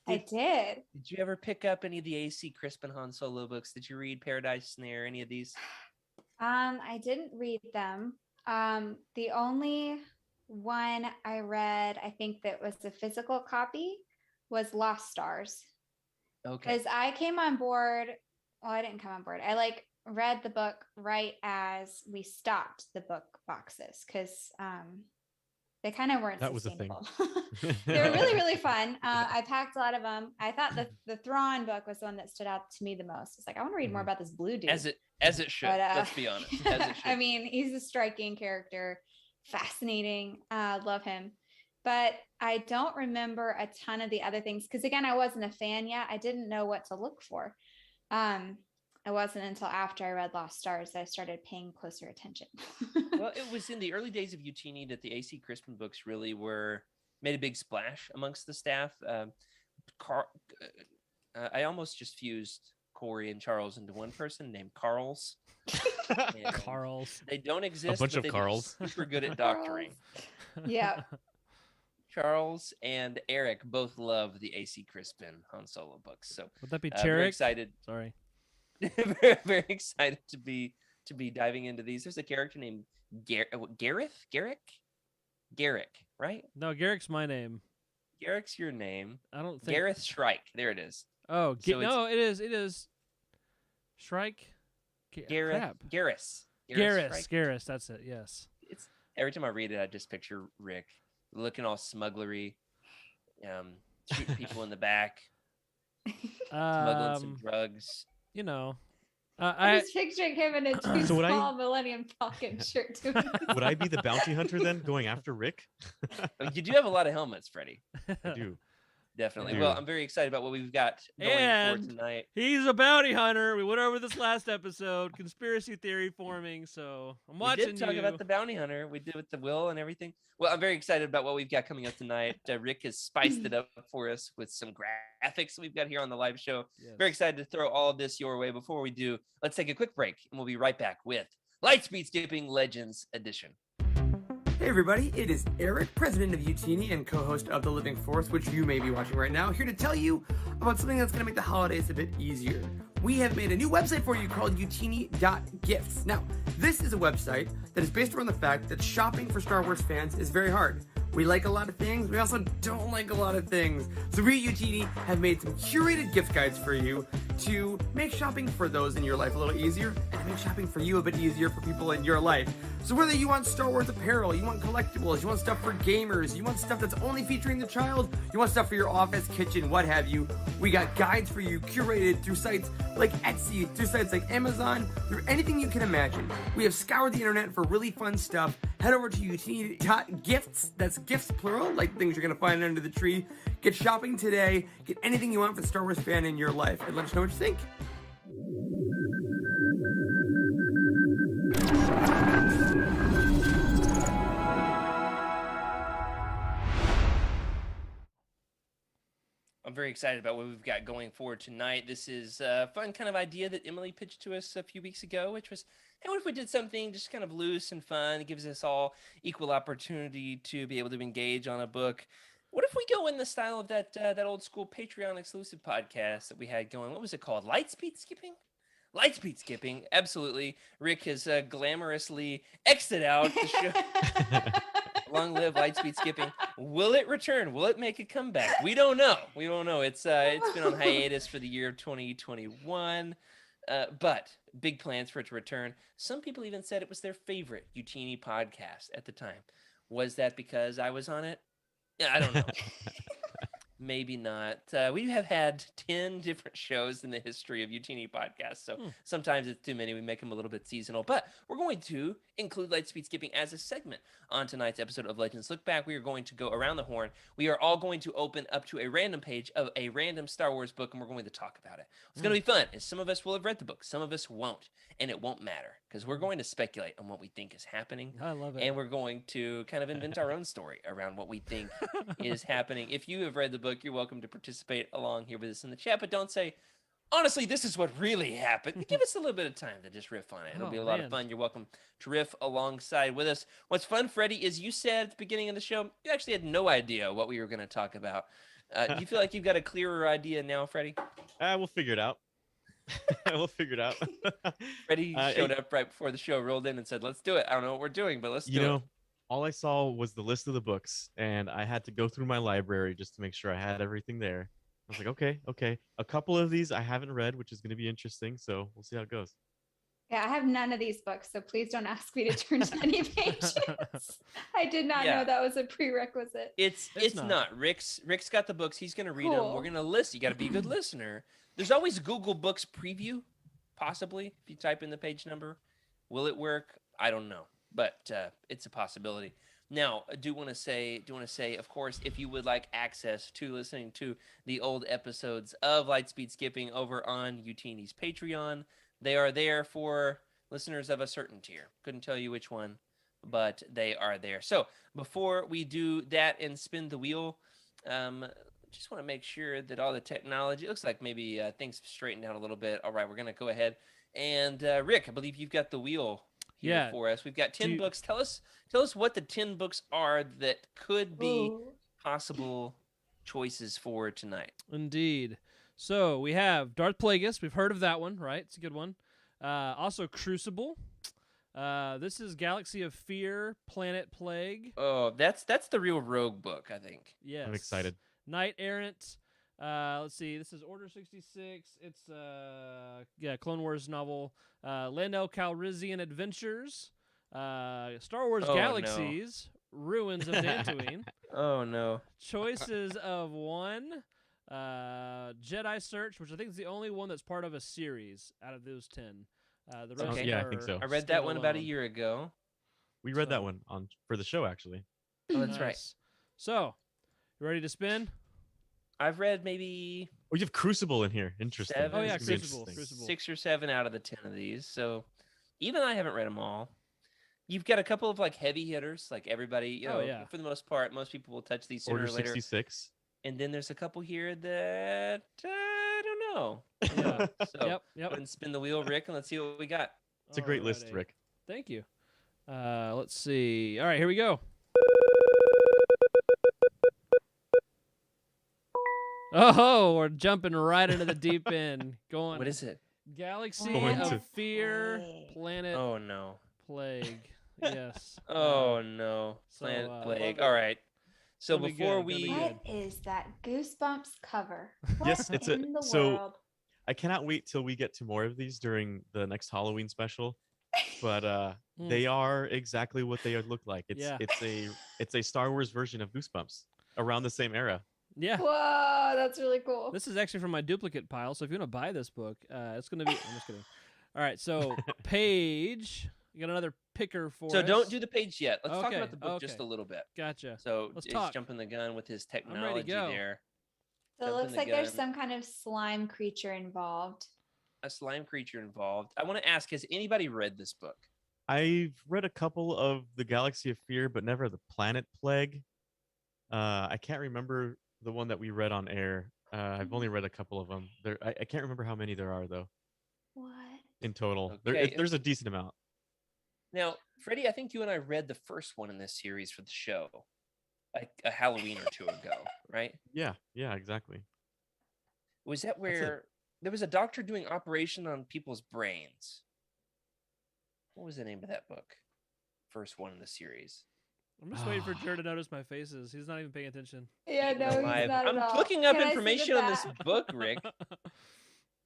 I did. Did you ever pick up any of the AC Crispin Han Solo books? Did you read Paradise Snare, any of these? I didn't read them. The only one I read, I think that was a physical copy, was Lost Stars. Okay. Because I came on board. Well, I didn't come on board. I read the book right as we stopped the book boxes because they kind of weren't That was a thing. sustainable. They were really, really fun. I packed a lot of them. I thought the Thrawn book was the one that stood out to me the most. It's like, I want to read more about this blue dude. As it should. But, Let's be honest. As it should. I mean, he's a striking character. Fascinating. Love him. But I don't remember a ton of the other things because, again, I wasn't a fan yet. I didn't know what to look for. It wasn't until after I read Lost Stars that I started paying closer attention. Well, it was in the early days of Utini that the AC Crispin books really made a big splash amongst the staff. I almost just fused Corey and Charles into one person named Carls. Carls. They don't exist. A bunch but of Carls. Super good at doctoring. Yeah. Charles and Eric both love the AC Crispin Han Solo books. So Would that be very Tarek? excited. Sorry. very, very excited to be diving into these. There's a character named Garrick, right? No, Garrick's my name. Garrick's your name. I don't think Gareth Shrike. There it is. Oh, So no, it is. Shrike. Gareth. Garrus. Garrus. That's it. Yes. It's every time I read it, I just picture Rick looking all smugglery, shooting people in the back, smuggling some drugs. You know, I was picturing him in a too So would small Millennium Falcon shirt. Would I be the bounty hunter then, going after Rick? You do have a lot of helmets, Freddie. I do. Definitely. Yeah. Well, I'm very excited about what we've got going And for tonight. he's a bounty hunter. We went over this last episode, conspiracy theory forming. So I'm watching We did talk about the bounty hunter. We did with the will and everything. Well, I'm very excited about what we've got coming up tonight. Rick has spiced it up for us with some graphics we've got here on the live show. Yes. Very excited to throw all of this your way. Before we do, let's take a quick break, and we'll be right back with Lightspeed Skipping Legends Edition. Hey everybody, it is Eric, president of Utini and co-host of The Living Force, which you may be watching right now, here to tell you about something that's going to make the holidays a bit easier. We have made a new website for you called utini.gifts. Now, this is a website that is based around the fact that shopping for Star Wars fans is very hard. We like a lot of things, we also don't like a lot of things. So we at Utini have made some curated gift guides for you to make shopping for those in your life a little easier and to make shopping for you a bit easier for people in your life. So whether you want Star Wars apparel, you want collectibles, you want stuff for gamers, you want stuff that's only featuring the child, you want stuff for your office, kitchen, what have you, we got guides for you curated through sites like Etsy, through sites like Amazon, through anything you can imagine. We have scoured the internet for really fun stuff. Head over to Utini.gifts, that's gifts plural, like things you're gonna find under the tree. Get shopping today, get anything you want for the Star Wars fan in your life, and let us know what you think. I'm very excited about what we've got going forward tonight. This is a fun kind of idea that Emily pitched to us a few weeks ago, which was, hey, what if we did something just kind of loose and fun? It gives us all equal opportunity to be able to engage on a book. What if we go in the style of that old school Patreon exclusive podcast that we had going? What was it called? Lightspeed skipping? Lightspeed skipping, absolutely. Rick has glamorously exited out the show. Long live Lightspeed skipping. Will it return? Will it make a comeback? We don't know. We don't know. It's been on hiatus for the year of 2021, but big plans for it to return. Some people even said it was their favorite Utini podcast at the time. Was that because I was on it? Yeah, I don't know. Maybe not. We have had 10 different shows in the history of Utini podcasts, so sometimes it's too many. We make them a little bit seasonal, but we're going to include Lightspeed skipping as a segment on tonight's episode of Legends Look Back. We are going to go around the horn. We are all going to open up to a random page of a random Star Wars book, and we're going to talk about it. It's going to be fun, and some of us will have read the book. Some of us won't, and it won't matter, because we're going to speculate on what we think is happening. I love it. And we're going to kind of invent our own story around what we think is happening. If you have read the book, you're welcome to participate along here with us in the chat, but don't say, honestly, this is what really happened. Give us a little bit of time to just riff on it. It'll be a lot of fun. You're welcome to riff alongside with us. What's fun, Freddie, is you said at the beginning of the show, you actually had no idea what we were going to talk about. Do you feel like you've got a clearer idea now, Freddie? We'll figure it out. We'll figure it out. Freddie showed up right before the show rolled in and said, let's do it. I don't know what we're doing, but let's do it. All I saw was the list of the books, and I had to go through my library just to make sure I had everything there. I was like, okay. A couple of these I haven't read, which is going to be interesting, so we'll see how it goes. Yeah, I have none of these books, so please don't ask me to turn to any pages. I did not know that was a prerequisite. It's not. Rick's got the books. He's going to read them. We're going to listen. You got to be a good listener. There's always Google Books preview, possibly, if you type in the page number. Will it work? I don't know, but it's a possibility. Now, I do want to say, of course, if you would like access to listening to the old episodes of Lightspeed Skipping over on Utini's Patreon, they are there for listeners of a certain tier. Couldn't tell you which one, but they are there. So before we do that and spin the wheel, just want to make sure that all the technology, it looks like maybe things straightened out a little bit. All right, we're going to go ahead. And Rick, I believe you've got the wheel here for us. We've got 10 books. Tell us what the 10 books are that could be possible choices for tonight. Indeed. So we have Darth Plagueis. We've heard of that one, right? It's a good one. Also Crucible. This is Galaxy of Fear, Planet Plague. Oh, that's the real Rogue book, I think. Yes. I'm excited. Knight Errant. Let's see. This is Order 66. It's Clone Wars novel. Lando Calrissian Adventures. Star Wars Galaxies. No. Ruins of Dantooine. Oh no. Choices of One. Jedi Search, which I think is the only one that's part of a series out of those 10. The rest I think so. I read that one about a year ago. We read that one for the show, actually. Oh, that's right. So, you ready to spin? I've read maybe... Oh, you have Crucible in here. Interesting. 7, oh, yeah, Crucible. 6 or 7 out of the 10 of these. So, even I haven't read them all. You've got a couple of like heavy hitters, like everybody, for the most part, most people will touch these sooner Order or later. 66. And then there's a couple here that I don't know. Yeah. So yep. go ahead and spin the wheel, Rick, and let's see what we got. It's a great list, Rick. Thank you. Let's see. All right, here we go. Oh, we're jumping right into the deep end. Going. What is it? Galaxy of Fear, Planet Plague. Yes. Oh no, Planet Plague. All right. So before what is that Goosebumps cover? What yes, it's in the so world? I cannot wait till we get to more of these during the next Halloween special, but they are exactly what they look like. Yeah. It's a Star Wars version of Goosebumps around the same era. Yeah. Whoa, that's really cool. This is actually from my duplicate pile, so if you want to buy this book, it's going to be... I'm just kidding. All right, so Paige, you got another picker for So us. don't do the page yet. Let's talk Okay, about the book just okay. a little bit. Gotcha. So Let's he's talk. jumping the gun with his ready to technology go. there. So it Jumping looks the like there's gun. some kind of slime creature involved. A slime creature involved. I want to ask, has anybody read this book? I've read a couple of the Galaxy of Fear, but never the Planet Plague. I can't remember the one that we read on air. I've only read a couple of them. I can't remember how many there are though. What? In total, Okay. there's a decent amount. Now, Freddie, I think you and I read the first one in this series for the show, like a Halloween or two ago, right? Yeah, exactly. Was that where there was a doctor doing operation on people's brains? What was the name of that book? First one in the series. I'm just waiting for Jared to notice my faces. He's not even paying attention. Yeah, no, he's Alive. not I'm at all. looking up Can I see the information on this back? book, Rick.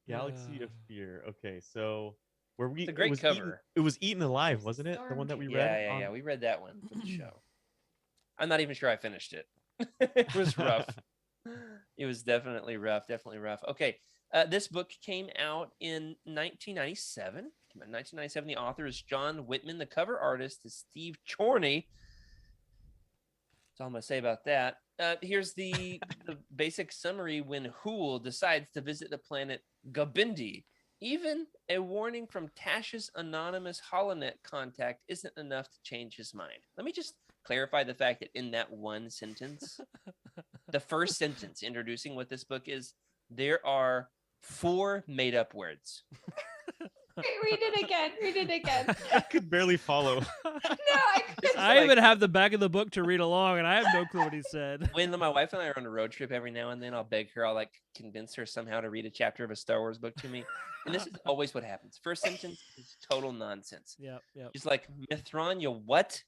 Galaxy of Fear. Okay, so where we It's a great it was cover. it was Eaten Alive, wasn't it? The one that we read. Yeah. We read that one for the show. I'm not even sure I finished it. It was rough. It was definitely rough. Okay, this book came out in 1997. The author is John Whitman. The cover artist is Steve Chorney. That's all I'm going to say about that. Here's the basic summary. When Hool decides to visit the planet Gabindi, even a warning from Tash's anonymous HoloNet contact isn't enough to change his mind. Let me just clarify the fact that in that one sentence, the first sentence introducing what this book is, there are 4 made-up words. Wait, read it again. I could barely follow. No, I couldn't. I even have the back of the book to read along, and I have no clue what he said. When my wife and I are on a road trip every now and then, I'll beg her, I'll like convince her somehow to read a chapter of a Star Wars book to me. And this is always what happens. First sentence is total nonsense. Yep. She's like, Mithron, you what?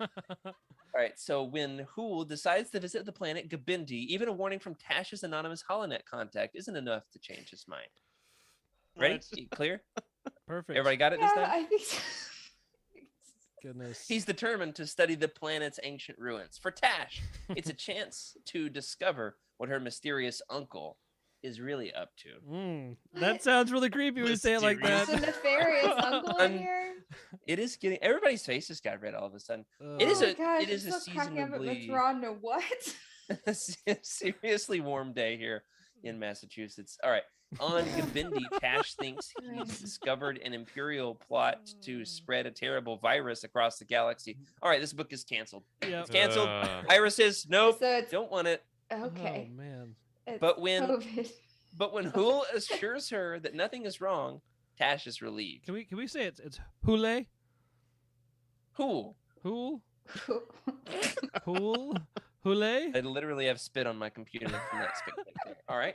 All right, so when Hool decides to visit the planet Gabindi, even a warning from Tash's anonymous HoloNet contact isn't enough to change his mind. Ready? You clear? Perfect. Everybody got it this Yeah, time? I think so. Goodness. He's determined to study the planet's ancient ruins. For Tash, it's a chance to discover what her mysterious uncle is really up to. That sounds really creepy when you say it like There's that. a nefarious uncle in here. It is getting everybody's faces got red all of a sudden. Ugh. It is Oh a my gosh, it is I'm a so cracking up at seasonably Mithron to what? seriously warm day here in Massachusetts. All right. On Gabindi, Tash thinks he's discovered an imperial plot to spread a terrible virus across the galaxy. All right, this book is canceled. Yep. It's canceled. Viruses, nope, So it's don't want it. okay. Oh man. It's But when- COVID. But when Hool assures her that nothing is wrong, Tash is relieved. Can we say it's Hule? Hool. Hool? Hool? Hule? I literally have spit on my computer from that spit right there. All right.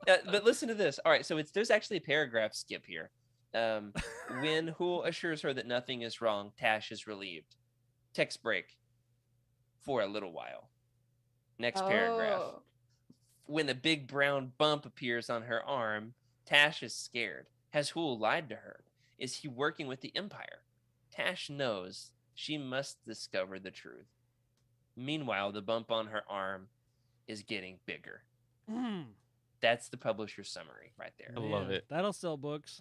But listen to this. All right. So there's actually a paragraph skip here. When Hool assures her that nothing is wrong, Tash is relieved. Text break for a little while. Next paragraph. Oh. When a big brown bump appears on her arm, Tash is scared. Has Hool lied to her? Is he working with the Empire? Tash knows she must discover the truth. Meanwhile, the bump on her arm is getting bigger. That's the publisher's summary right there. I love it. That'll sell books.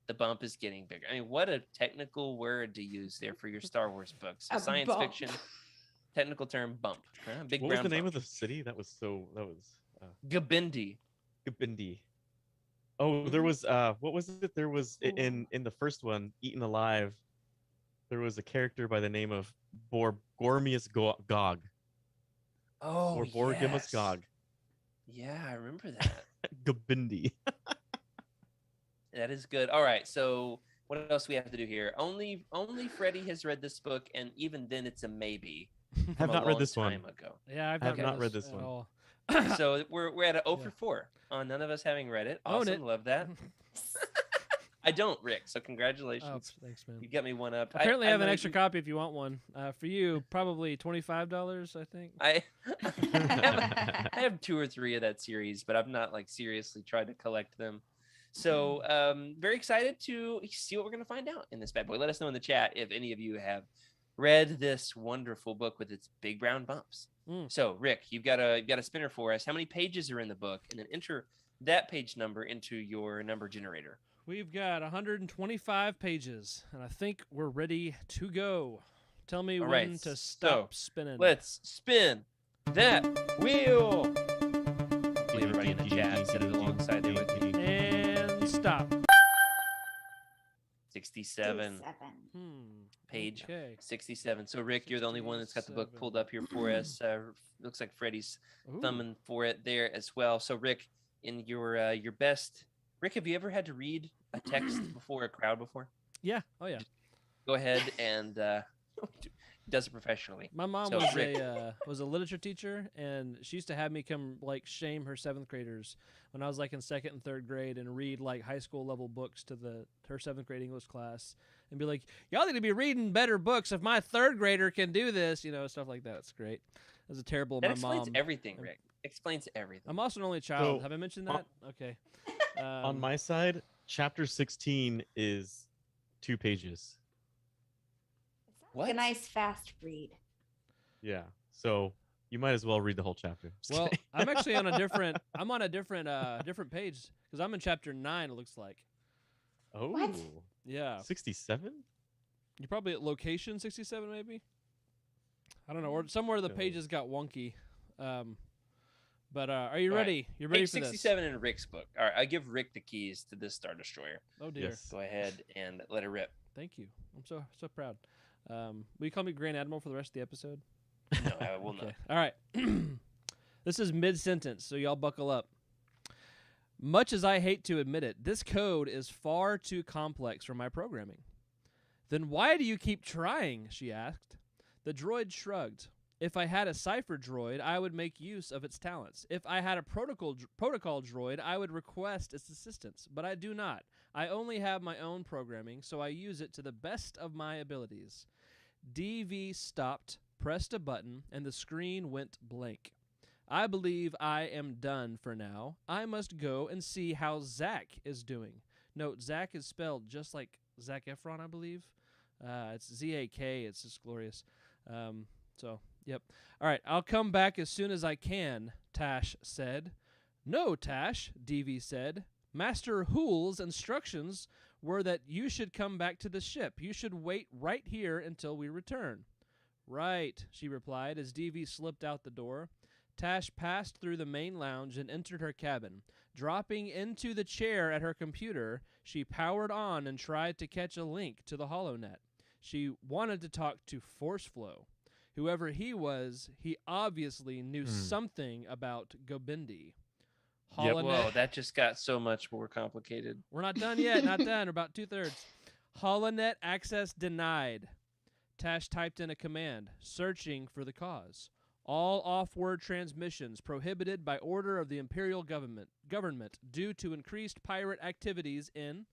The bump is getting bigger. I mean, what a technical word to use there for your Star Wars books. A Science bump. fiction, technical term, bump. Big What was brown the name bump. of the city? That was Gabindi. Gabindi. Oh, there was what was it? There was in the first one, Eaten Alive. There was a character by the name of Gormius Gog. Oh, Or Borgimus yes. Gog. Yeah, I remember that. Gabindi. That is good. All right, so what else we have to do here? Only Freddie has read this book, and even then, it's a maybe. Have from a not read long this one. time ago. Yeah, I've I have not not read this at one. all. So we're at a 0 Yeah. for 4 on none of us having read it. Own Awesome, it. love that. I don't, Rick. So Oh, congratulations. thanks, man. You got me one up. Apparently, I have an know extra you- copy if you want one. For you, probably $25, I think. I have 2 or 3 of that series, but I've not like seriously tried to collect them. So very excited to see what we're going to find out in this bad boy. Let us know in the chat if any of you have read this wonderful book with its big brown bumps. So Rick, you've got a spinner for us. How many pages are in the book? And then enter that page number into your number generator. We've got 125 pages, and I think we're ready to go. Tell me when to stop spinning. Let's spin that wheel. Hopefully everybody in the chat said it alongside there with me. And stop. 67. Page 67. So Rick, you're the only one that's got the book pulled up here for us. Looks like Freddie's thumbing for it there as well. So Rick, in your best, Rick, have you ever had to read a text before a crowd before? Yeah. Oh yeah. Go ahead and does it professionally. My mom was a literature teacher, and she used to have me come like shame her 7th graders when I was like in 2nd and 3rd grade and read like high school level books to her 7th grade English class and be like, y'all need to be reading better books if my 3rd grader can do this, stuff like that. It's great. It was terrible. That my explains mom. Everything, Rick. Explains everything. I'm also an only child. So, have I mentioned that? Okay. On my side, chapter 16 is 2 pages. What? A nice fast read. Yeah. So you might as well read the whole chapter. Well, I'm actually on a different different page because I'm in chapter 9, it looks like. Oh. What? Yeah. 67? You're probably at location 67 maybe? I don't know. Or somewhere the pages got wonky. But are you ready? You're ready Page for this? 67 in Rick's book. All right, I give Rick the keys to this Star Destroyer. Oh dear. Yes. Go ahead and let it rip. Thank you. I'm so proud. Will you call me Grand Admiral for the rest of the episode? No, I will not. All right. This is mid-sentence, so y'all buckle up. Much as I hate to admit it, this code is far too complex for my programming. Then why do you keep trying? She asked. The droid shrugged. If I had a cipher droid, I would make use of its talents. If I had a protocol droid, I would request its assistance. But I do not. I only have my own programming, so I use it to the best of my abilities. DV stopped, pressed a button, and the screen went blank. I believe I am done for now. I must go and see how Zach is doing. Note, Zach is spelled just like Zac Efron, I believe. It's Z-A-K. It's just glorious. Yep. All right, I'll come back as soon as I can, Tash said. No, Tash, DV said. Master Hool's instructions were that you should come back to the ship. You should wait right here until we return. Right, she replied as DV slipped out the door. Tash passed through the main lounge and entered her cabin. Dropping into the chair at her computer, she powered on and tried to catch a link to the HoloNet. She wanted to talk to ForceFlow. Whoever he was, he obviously knew something about Gobindi. Yep. Whoa, that just got so much more complicated. We're not done yet. Not done. We're about 2/3. HoloNet access denied. Tash typed in a command, searching for the cause. All off-word transmissions prohibited by order of the Imperial government due to increased pirate activities in...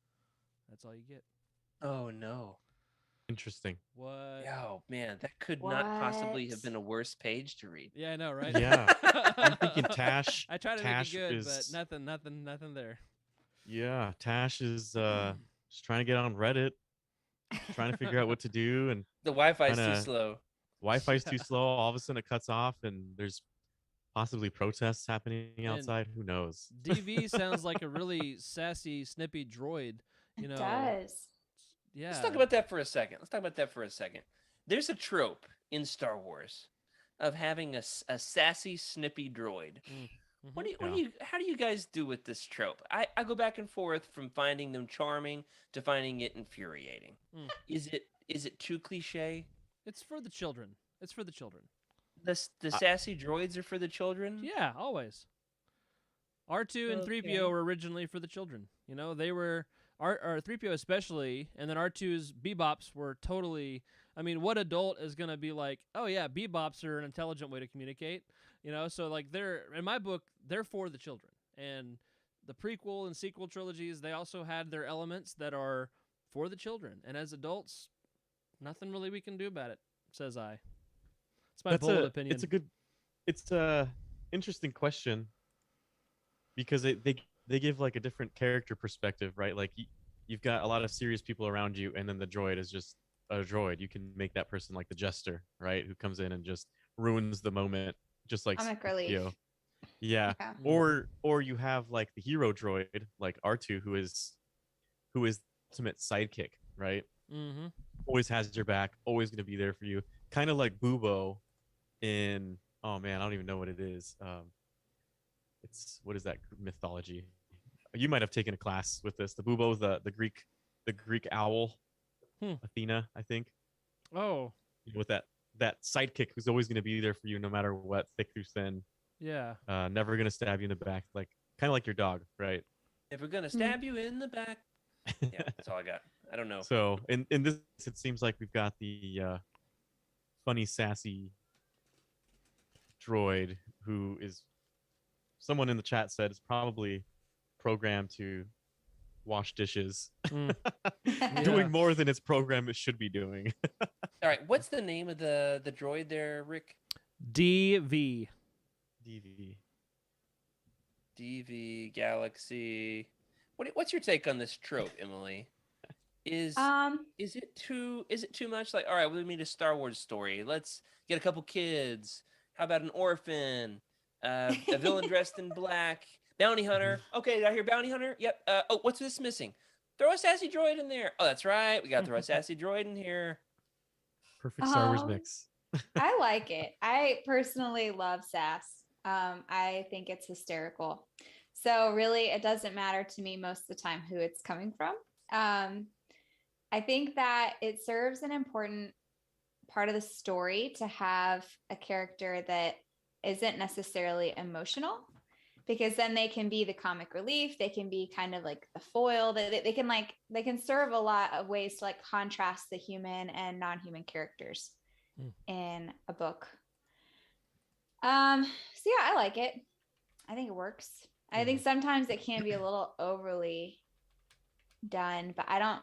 That's all you get. Oh, no. Interesting. What? Oh, man, that could not possibly have been a worse page to read. Yeah, I know, right? Yeah. I'm thinking Tash. I tried to Tash make it good, is, but nothing there. Yeah, Tash is just trying to get on Reddit, trying to figure out what to do, and the Wi-Fi is too slow. Wi-Fi's too slow. All of a sudden, it cuts off, and there's possibly protests happening outside. Who knows? DV sounds like a really sassy, snippy droid. You know, it does. Yeah. Let's talk about that for a second. There's a trope in Star Wars of having a sassy, snippy droid. Mm-hmm. How do you guys do with this trope? I go back and forth from finding them charming to finding it infuriating. Is it too cliche? It's for the children. The sassy droids are for the children? Yeah, always. R2 and 3PO were originally for the children. You know, they were... or 3PO especially, and then R2's Bebops were totally... I mean, what adult is going to be like, oh yeah, Bebops are an intelligent way to communicate? You know, so like in my book, they're for the children. And the prequel and sequel trilogies, they also had their elements that are for the children. And as adults, nothing really we can do about it, says I. It's my bold opinion. It's a interesting question because they they give like a different character perspective, right? Like you've got a lot of serious people around you, and then the droid is just a droid. You can make that person like the jester, right? Who comes in and just ruins the moment, just like Comic relief. Theo. Yeah. Yeah. Or you have like the hero droid, like R2, who is the ultimate sidekick, right? Mm-hmm. Always has your back, always gonna be there for you. Kind of like Bubo in, oh man, I don't even know what it is. It's, what is that mythology? You might have taken a class with this. The Bubo, the Greek owl, Athena, I think. Oh, With that sidekick who's always gonna be there for you no matter what, thick through thin. yeah. Never gonna stab you in the back, like kind of like your dog, right? If we're gonna stab you in the back. Yeah, that's all I got. I don't know. So in this, it seems like we've got the funny, sassy droid who is, someone in the chat said, is probably programmed to wash dishes, Mm. Yeah. doing more than its program it should be doing. All right, what's the name of the droid there, Rick? DV. DV. DV Galaxy. What's your take on this trope, Emily? Is it too much? Like, all right, we need a Star Wars story. Let's get a couple kids. How about an orphan? A villain dressed in black. Bounty hunter. Okay, did I hear bounty hunter? Yep. Oh, what's this missing? Throw a sassy droid in there. Oh, that's right. We got to throw a sassy droid in here. Perfect Star Wars mix. I like it. I personally love sass. I think it's hysterical. So really, it doesn't matter to me most of the time who it's coming from. I think that it serves an important part of the story to have a character that isn't necessarily emotional, because then they can be the comic relief. They can be kind of like the foil. They can serve a lot of ways to like contrast the human and non-human characters in a book. So yeah, I like it. I think it works. I think sometimes it can be a little overly done, but I don't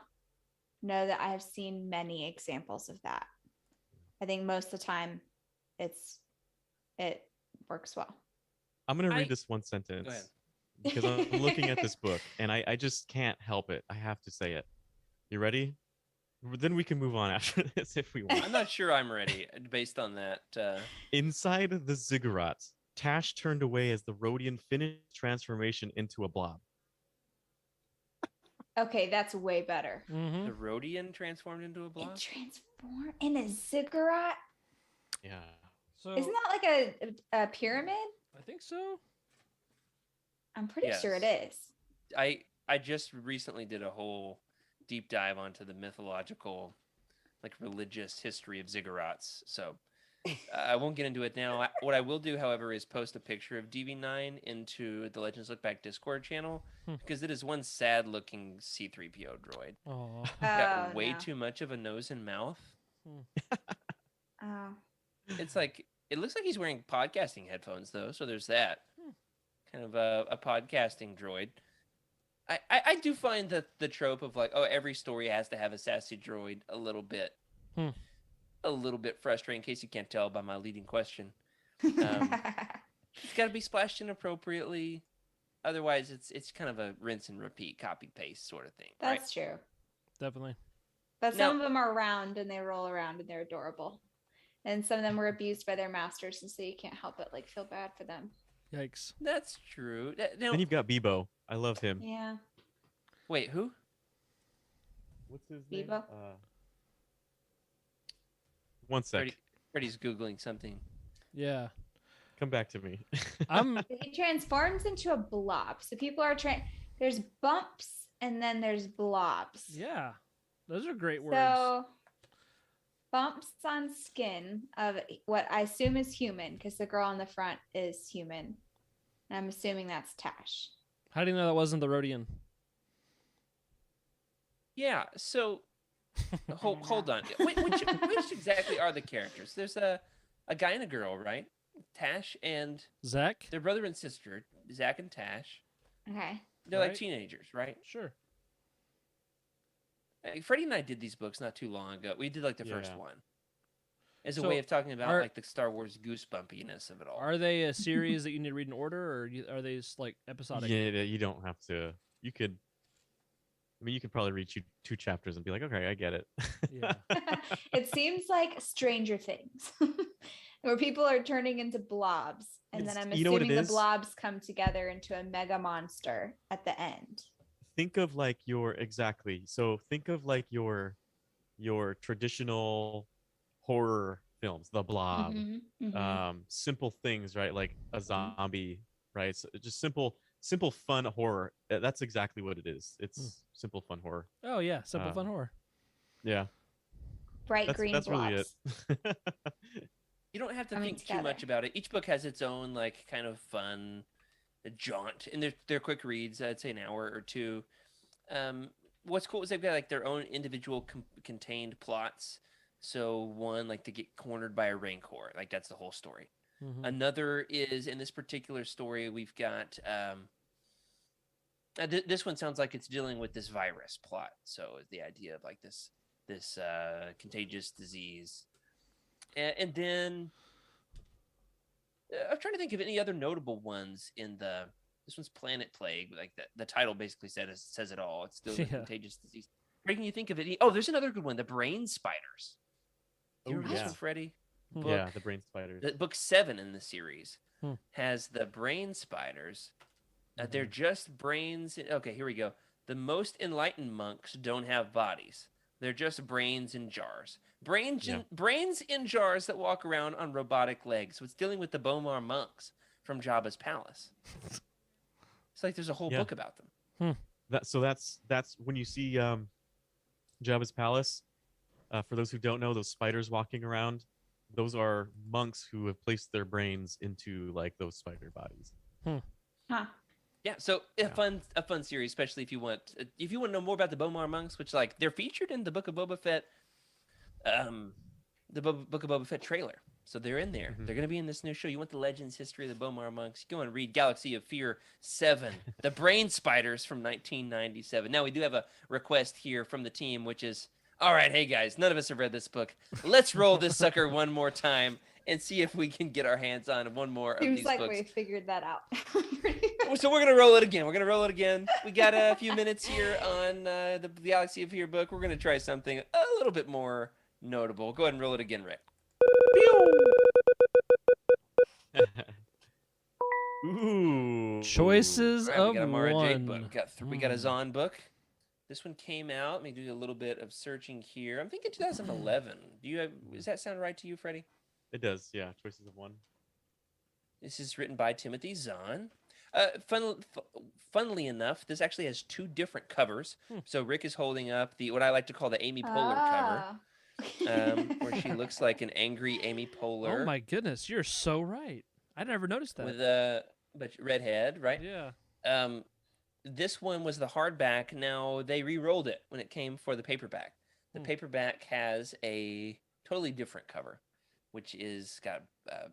know that I have seen many examples of that. I think most of the time it works well. I'm going to read this one sentence. Go ahead. Because I'm looking at this book and I just can't help it. I have to say it. You ready? Then we can move on after this if we want. I'm not sure I'm ready based on that. Inside the ziggurats, Tash turned away as the Rhodian finished transformation into a blob. Okay, that's way better. Mm-hmm. The Rhodian transformed into a blob? It transformed in a ziggurat? Yeah. So Isn't that like a pyramid? I think so. I'm pretty sure it Yes. is. I just recently did a whole deep dive onto the mythological, like religious history of ziggurats. So I won't get into it now. What I will do, however, is post a picture of DV9 into the Legends Lookback Discord channel, because it is one sad-looking C-3PO droid. Oh. Got Oh, way no. too much of a nose and mouth. Oh. It's like, it looks like he's wearing podcasting headphones, though, so there's that. Kind of a podcasting droid. I do find that the trope of like, oh, every story has to have a sassy droid a little bit frustrating, in case you can't tell by my leading question. It's got to be splashed in appropriately. Otherwise, it's kind of a rinse and repeat, copy paste sort of thing. That's true. Definitely. But Now- some of them are round and they roll around and they're adorable. And some of them were abused by their masters, and so you can't help but like feel bad for them. Yikes. That's true. Now, Then you've got Bebo. I love him. Yeah. wait, who? What's his name? Bebo? One sec. Freddie's Googling something. Yeah. Come back to me. I'm He transforms into a blob. So people are there's bumps and then there's blobs. yeah. Those are great words. So bumps on skin of what I assume is human, because the girl on the front is human. And I'm assuming that's Tash. How do you know that wasn't the Rhodian? Yeah, so hold on. Which exactly are the characters? There's a guy and a girl, right? Tash and Zach? their brother and sister, Zach and Tash. Okay. They're like Right. teenagers, right? Sure. Freddie and I did these books not too long ago. We did like the first Yeah. one. as a So way of talking about are- like the Star Wars goosebumpiness of it all. Are they a series that you need to read in order, or are they just like episodic? Yeah, you don't have to. You could. I mean, you could probably read two chapters and be like, okay, I get it. Yeah. It seems like Stranger Things, where people are turning into blobs, and then I'm You know what it assuming the is? blobs come together into a mega monster at the end. Think of like your exactly. So think of like your traditional horror films, The Blob, Mhm, mhm. simple things, right? Like a zombie, right? So just simple fun horror. That's exactly what it is. It's simple fun horror. Oh yeah, simple fun Um, horror. Yeah, Bright green that's really blobs. it. You don't have to coming think too together. much about it. Each book has its own like kind of fun jaunt, and they're quick reads. I'd say an hour or two. What's cool is they've got like their own individual contained plots. So one like to get cornered by a rancor, like that's the whole story. Mhm. Another is in this particular story we've got this one sounds like it's dealing with this virus plot. So the idea of like this contagious disease, and then I'm trying to think of any other notable ones in the. This one's Planet Plague. Like the title basically says it all. It's still a Yeah. contagious disease. Where can you think of it? Oh, there's another good one, the Brain Spiders. Do you Oh, remember this yeah. one, Freddie? Hmm. Book, Yeah, the brain spiders. book 7 in the series Hmm. has the Brain Spiders. They're just brains. Okay, here we go. The most enlightened monks don't have bodies. They're just brains in jars. Brains in jars that walk around on robotic legs. So it's dealing with the Bomar monks from Jabba's palace. It's like there's a whole Yeah. book about them. That's when you see Jabba's palace. For those who don't know, those spiders walking around, those are monks who have placed their brains into like those spider bodies. Huh. Yeah, so a fun series, especially if you want to know more about the Bomar monks, which like they're featured in the Book of Boba Fett, Book of Boba Fett trailer. So they're in there. Mhm. They're going to be in this new show. You want the legends, history of the Bomar monks? Go and read Galaxy of Fear 7, The Brain Spiders from 1997. Now we do have a request here from the team, which is, all right, hey guys, none of us have read this book. Let's roll this sucker one more time and see if we can get our hands on one more of Seems these like books. we figured that out. Pretty much. So we're gonna roll it again. We got a few minutes here on the Galaxy of Fear book. We're gonna try something a little bit more notable. Go ahead and roll it again, Rick. Ooh. Choices All right, we of got a Mara Jade one. book. We got a Zahn book. This one came out. Let me do a little bit of searching here. I'm thinking 2011. Does that sound right to you, Freddie? It does, yeah. Choices of one. This is written by Timothy Zahn. Funnily enough, this actually has two different covers. So Rick is holding up what I like to call the Amy Poehler cover, where she looks like an angry Amy Poehler. Oh my goodness, you're so right. I never noticed that. With but redhead, right? Yeah. This one was the hardback. Now they re-rolled it when it came for the paperback. The paperback has a totally different cover, which is got a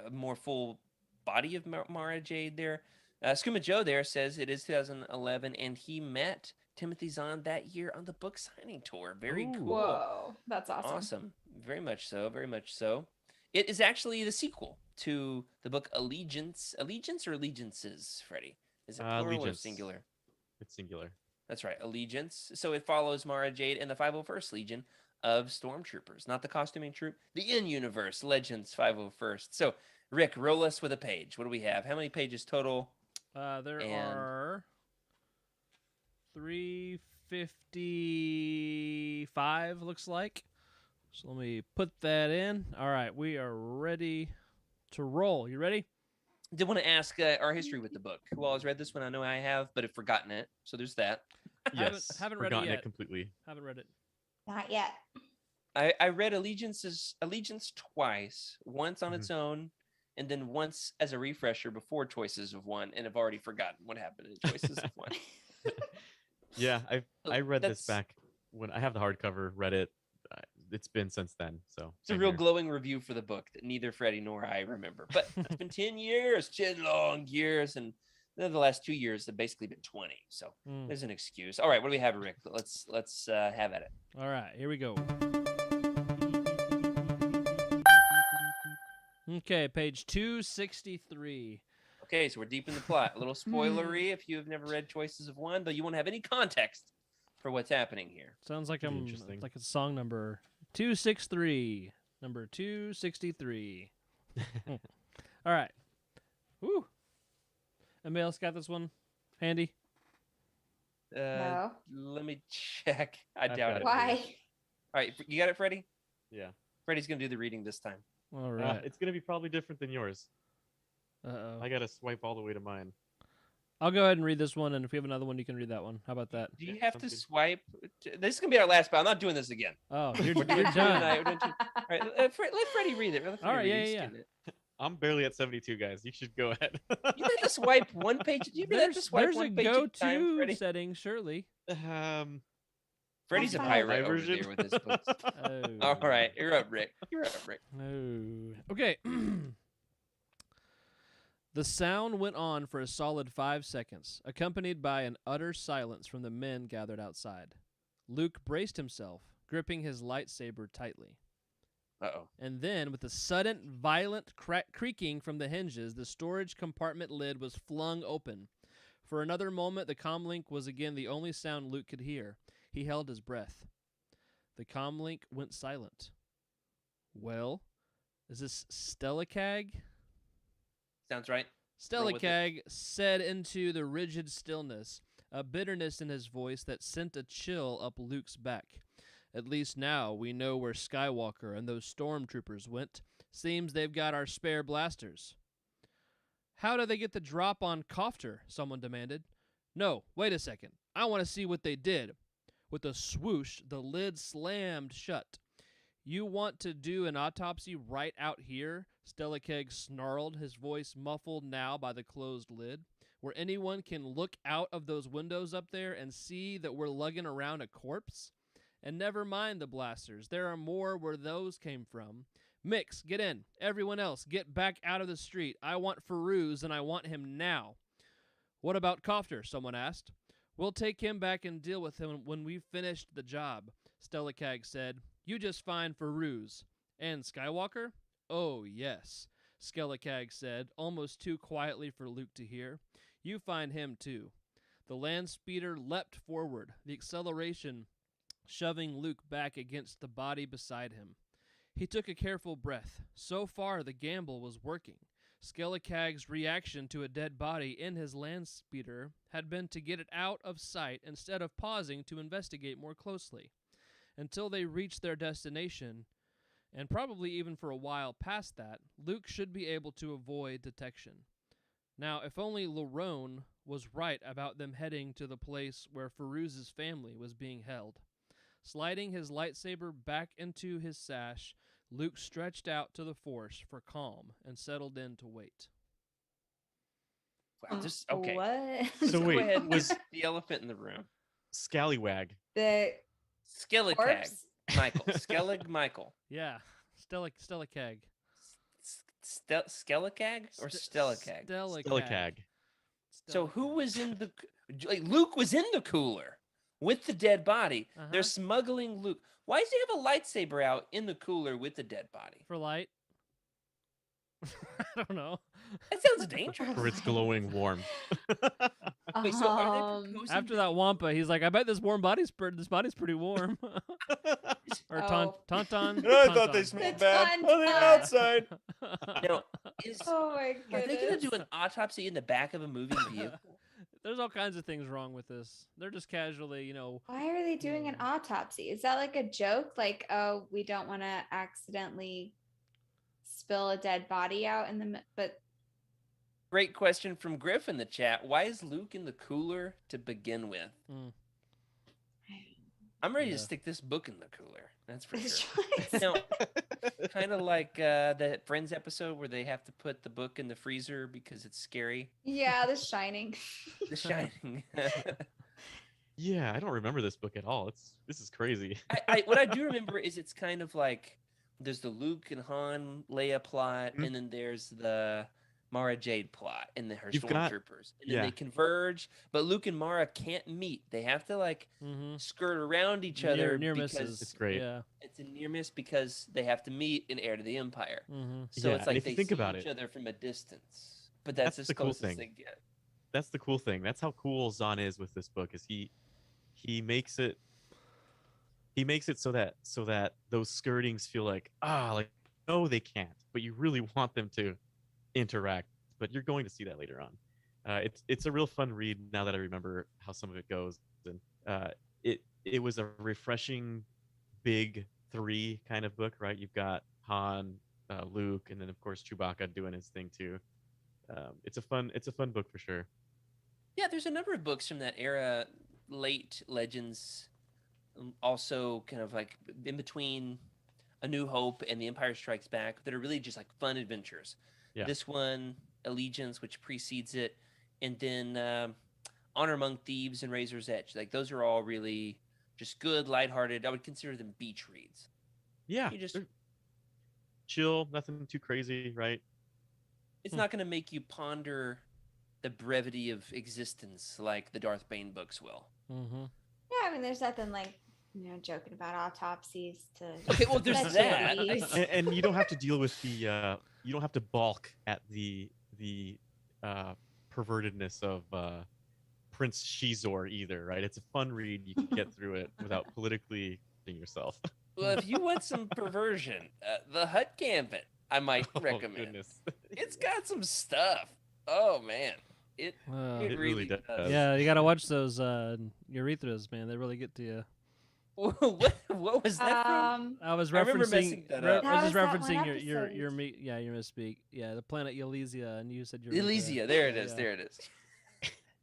more full body of Mara Jade there. Skooma Joe there says it is 2011, and he met Timothy Zahn that year on the book signing tour. Very Ooh. cool. Whoa, that's awesome. Awesome. Very much so. Very much so. It is actually the sequel to the book Allegiance. Allegiance or Allegiances, Freddie? Is it plural or Allegiance. singular? It's singular. That's right, Allegiance. So it follows Mara Jade and the 501st Legion of Stormtroopers, not the costuming troop, the in-universe Legends 501st. So, Rick, roll us with a page. What do we have? How many pages total? There And- are 355, looks like. So let me put that in. All right, we are ready to roll. You ready? Did want to ask our history with the book. Who all has read this one? I know I have, but have forgotten it. So there's that. Yes. haven't read it forgotten yet. completely. Haven't read it. Not yet. I read Allegiance twice, once on Mhm. its own, and then once as a refresher before Choices of One, and have already forgotten what happened in Choices of One. Yeah, I read this That's- back when I have the hardcover. Read it. It's been since then. So It's a same real here. glowing review for the book that neither Freddie nor I remember. But it's been 10 years, 10 long years, and then the last 2 years have basically been 20. So Mm. there's an excuse. All right, what do we have, Rick? Let's have at it. All right, here we go. Okay, page 263. Okay, so we're deep in the plot. A little spoilery if you have never read Choices of One, though you won't have any context for what's happening here. Sounds like Interesting. like a song number 263. Number 263. All right. Woo. Anybody else got this one handy? No. Let me check. I I've doubt got it. it. Why? All right, you got it, Freddie? Yeah. Freddie's going to do the reading this time. All right. It's gonna be probably different than yours. Uh-oh. I gotta swipe all the way to mine. I'll go ahead and read this one, and if we have another one, you can read that one. How about that? Do you Yeah, have to sounds good. swipe? This is going to be our last spot. I'm not doing this again. Oh, you're, We're doing you're two done. tonight. We're doing two. All right, let Freddie read it. Let Freddie All right, read yeah, it. He's yeah, getting it. I'm barely at 72, guys. You should go ahead. You have to swipe one page. You have to swipe There's a one page at a time, go-to Freddie. setting, surely. Freddie's a That's pirate my over version. there with his books. Oh. All right, you're up, Rick. You're up, Rick. No. Okay. The sound went on for a solid 5 seconds, accompanied by an utter silence from the men gathered outside. Luke braced himself, gripping his lightsaber tightly. Uh-oh. And then, with a sudden, violent creaking from the hinges, the storage compartment lid was flung open. For another moment, the comlink was again the only sound Luke could hear. He held his breath. The comlink went silent. Well, is this Stellacag? Sounds right. Roll with it. Stellacag said into the rigid stillness, a bitterness in his voice that sent a chill up Luke's back. At least now we know where Skywalker and those stormtroopers went. Seems they've got our spare blasters. How did they get the drop on Kofter? Someone demanded. No, wait a second. I want to see what they did. With a swoosh, the lid slammed shut. You want to do an autopsy right out here? Stellacag snarled, his voice muffled now by the closed lid. Where anyone can look out of those windows up there and see that we're lugging around a corpse? And never mind the blasters. There are more where those came from. Mix, get in. Everyone else, get back out of the street. I want Farouz, and I want him now. What about Kofter? Someone asked. We'll take him back and deal with him when we've finished the job, Stellacag said. You just find Farouz. And Skywalker? Oh, yes, Stellacag said, almost too quietly for Luke to hear. You find him, too. The land speeder leapt forward, the acceleration shoving Luke back against the body beside him. He took a careful breath. So far, the gamble was working. Stellacag's reaction to a dead body in his land speeder had been to get it out of sight instead of pausing to investigate more closely. Until they reached their destination, and probably even for a while past that, Luke should be able to avoid detection. Now, if only Larone was right about them heading to the place where Farouz's family was being held. Sliding his lightsaber back into his sash, Luke stretched out to the Force for calm and settled in to wait. Wow, just okay. What? So Go wait, ahead and was get the elephant in the room? Scallywag? The Skellicag. corpse? Michael. Skellig Michael. Yeah, Stellacag. Skellicag or Stellacag? Stellacag. So who was in the like, Luke was in the cooler with the dead body. Uh-huh. They're smuggling Luke. Why does he have a lightsaber out in the cooler with the dead body? For light? I don't know. That sounds dangerous. For its glowing warmth. Wait, so are they proposing After that Wampa, he's like, I bet this body's pretty warm. Or Tauntaun. I thought they Tauntaun. smelled The bad on the tauntaun. outside. Now, Oh my are they going goodness. to do an autopsy in the back of a moving vehicle? There's all kinds of things wrong with this. They're just casually, Why are they doing an autopsy? Is that like a joke? Like, oh, we don't want to accidentally spill a dead body out in the but Great question from Griff in the chat. Why is Luke in the cooler to begin with? Mm. I'm ready to Yeah. stick this book in the cooler. That's for His sure. choice. Now, kind of like the Friends episode where they have to put the book in the freezer because it's scary. Yeah, The Shining. The Shining. Yeah, I don't remember this book at all. This is crazy. What I do remember is it's kind of like there's the Luke and Han Leia plot, Mhm. and then there's the Mara Jade plot and then her You've got- stormtroopers, and then yeah. they converge. But Luke and Mara can't meet; they have to like skirt around each other near because misses. It's great. Yeah. it's a near miss because they have to meet in Heir to the Empire. Mm-hmm. So Yeah, it's and like if you they think see about each it, other from a distance. But that's as the cool close as thing. they get. That's the cool thing. That's how cool Zahn is with this book. Is he makes it so that those skirtings feel like like no they can't, but you really want them to interact. But you're going to see that later on. It's a real fun read now that I remember how some of it goes, and it was a refreshing big three kind of book, right? You've got Han, Luke, and then of course Chewbacca doing his thing too. It's a fun book for sure. Yeah, there's a number of books from that era, late Legends, also kind of like in between A New Hope and The Empire Strikes Back, that are really just like fun adventures. Yeah. This one, Allegiance, which precedes it, and then Honor Among Thieves and Razor's Edge. Like those are all really just good, lighthearted. I would consider them beach reads. Yeah, You just they're chill, nothing too crazy, right? it's not going to make you ponder the brevity of existence like the Darth Bane books will. Mm-hmm. Yeah, I mean, there's nothing like, joking about autopsies to. Okay, well, there's that. Veggies. And you don't have to deal with the you don't have to balk at the pervertedness of Prince Shizor either, right? It's a fun read. You can get through it without politically yourself. Well, if you want some perversion, the Hut Gambit, I might recommend. Goodness. It's got some stuff. Oh man, it It really does. Yeah, you gotta watch those urethras, man. They really get to you. What was that from? I was I remember referencing. messing that up. I was just That was that referencing one your episode. your misspeak. Yeah, the planet Elysia, and you said your Elysia, there it is. Yeah. There it is.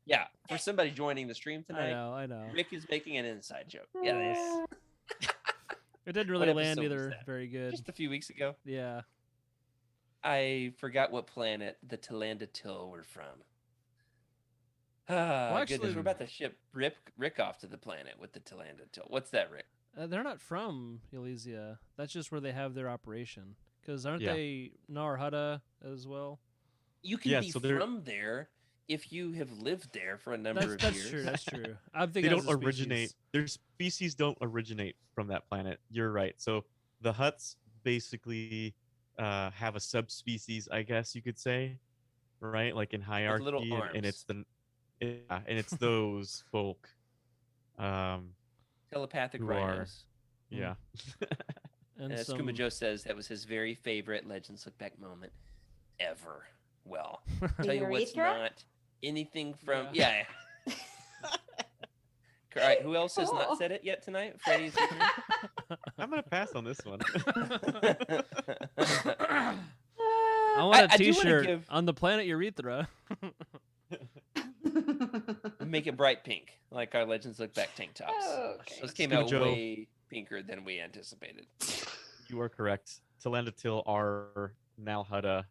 Yeah, for somebody joining the stream I tonight, know. Rick is making an inside joke. Yeah, this. It didn't What really episode land was either that? very good. Just a few weeks ago. Yeah. I forgot what planet the Talanda Till were from. Well, Goodness, actually- we're about to ship Rick off to the planet with the Talanda Till. What's that, Rick? They're not from Elysia. That's just where they have their operation. Because aren't Yeah. they Nar Hutta as well? You can Yeah, be so they're- from there if you have lived there for a number of That's years. true. That's true. I'm They thinking don't as a species. originate. Their species don't originate from that planet. You're right. So the Hutts basically have a subspecies, I guess you could say, right? Like in hierarchy, little and it's arms. and it's those folk. Telepathic Who are- rhinos. Yeah. And As some... Kuma Joe says, that was his very favorite Legends Look Back moment ever. Well, The tell you what's urethra? not anything from Yeah. yeah. All right, who else has Cool. not said it yet tonight? Freddie, is it I'm gonna pass on this one. I I- want a I do wanna T-shirt give- on the planet Urethra. Make it bright pink, like our Legends Look Back tank tops. Okay. Those came Skuma out Joe. way pinker than we anticipated. You are correct. Talanda Till are Nal Hutta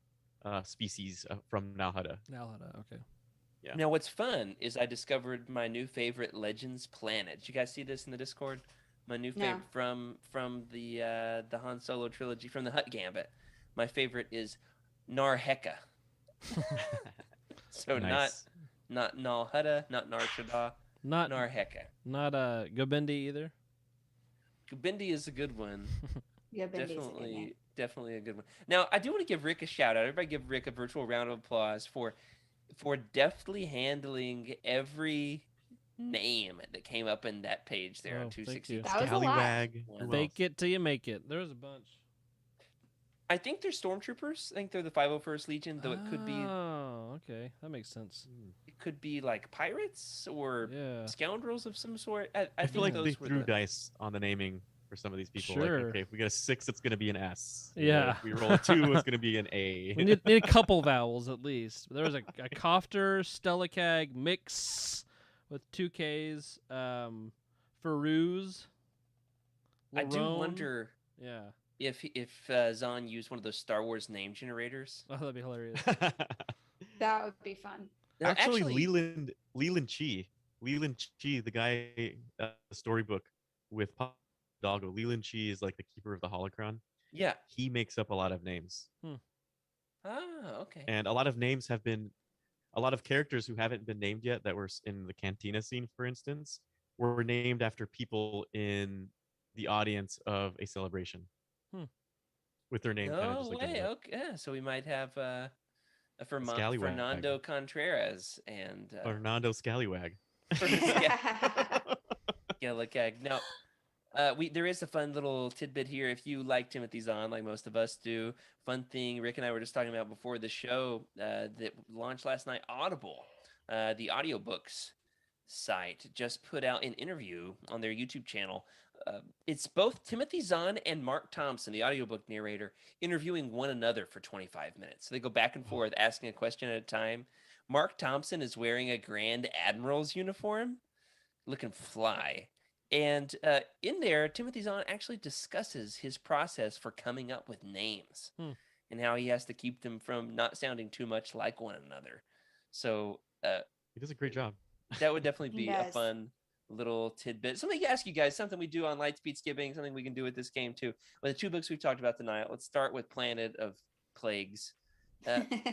species from Nal Hutta. Nalhada, okay. Yeah. Now, what's fun is I discovered my new favorite Legends planet. Did you guys see this in the Discord? My new No. favorite from the Han Solo trilogy, from the Hut Gambit. My favorite is Narheka. So Nice. not Nal Hutta, not Nar Shaddaa, Not Narheka. Gobendi either. Gubindi is a good one. Yeah, Bendy's a good name. Definitely a good one. Now, I do want to give Rick a shout out. Everybody give Rick a virtual round of applause for deftly handling every name that came up in that page there Oh, on thank 260. you. That was a lot. Scallywag. Wow. Who Fake else? it till you make it. There's a bunch. I think they're stormtroopers. I think they're the 501st Legion, though it could be Oh, okay. That makes sense. like pirates or Yeah. scoundrels of some sort. I feel like those they were threw the- dice on the naming for some of these people. Sure. Like, okay, if we get a 6, it's gonna be an S. Yeah. If we roll a 2, it's gonna be an A. We need a couple vowels at least. There was a Cofter, Stellacag mix with 2 Ks. Feruz. I do Larone. wonder Yeah. if Zahn used one of those Star Wars name generators. Oh, that'd be hilarious. That would be fun. Now, Actually, Leland Chi, the guy, the storybook with Doggo. Leland Chi is like the keeper of the holocron. yeah, He makes up a lot of names. Oh, okay. And a lot of characters who haven't been named yet that were in the cantina scene, for instance, were named after people in the audience of a celebration Hmm. with their name kind of just No like in way. the Okay. Yeah, so we might have a Scallywag. Fernando Contreras and Fernando Scallywag. Gillicag. Now, there is a fun little tidbit here. If you like Timothy Zahn, like most of us do, fun thing Rick and I were just talking about before the show that launched last night. Audible, the audiobooks site, just put out an interview on their YouTube channel. It's both Timothy Zahn and Mark Thompson, the audiobook narrator, interviewing one another for 25 minutes. So they go back and forth, asking a question at a time. Mark Thompson is wearing a Grand Admiral's uniform, looking fly. And in there, Timothy Zahn actually discusses his process for coming up with names and how he has to keep them from not sounding too much like one another. So He does a great job. that would definitely He be a does. fun little tidbit. Something to ask you guys, something we do on Lightspeed Skipping, something we can do with this game too. With the two books we've talked about tonight, let's start with Planet of Plagues.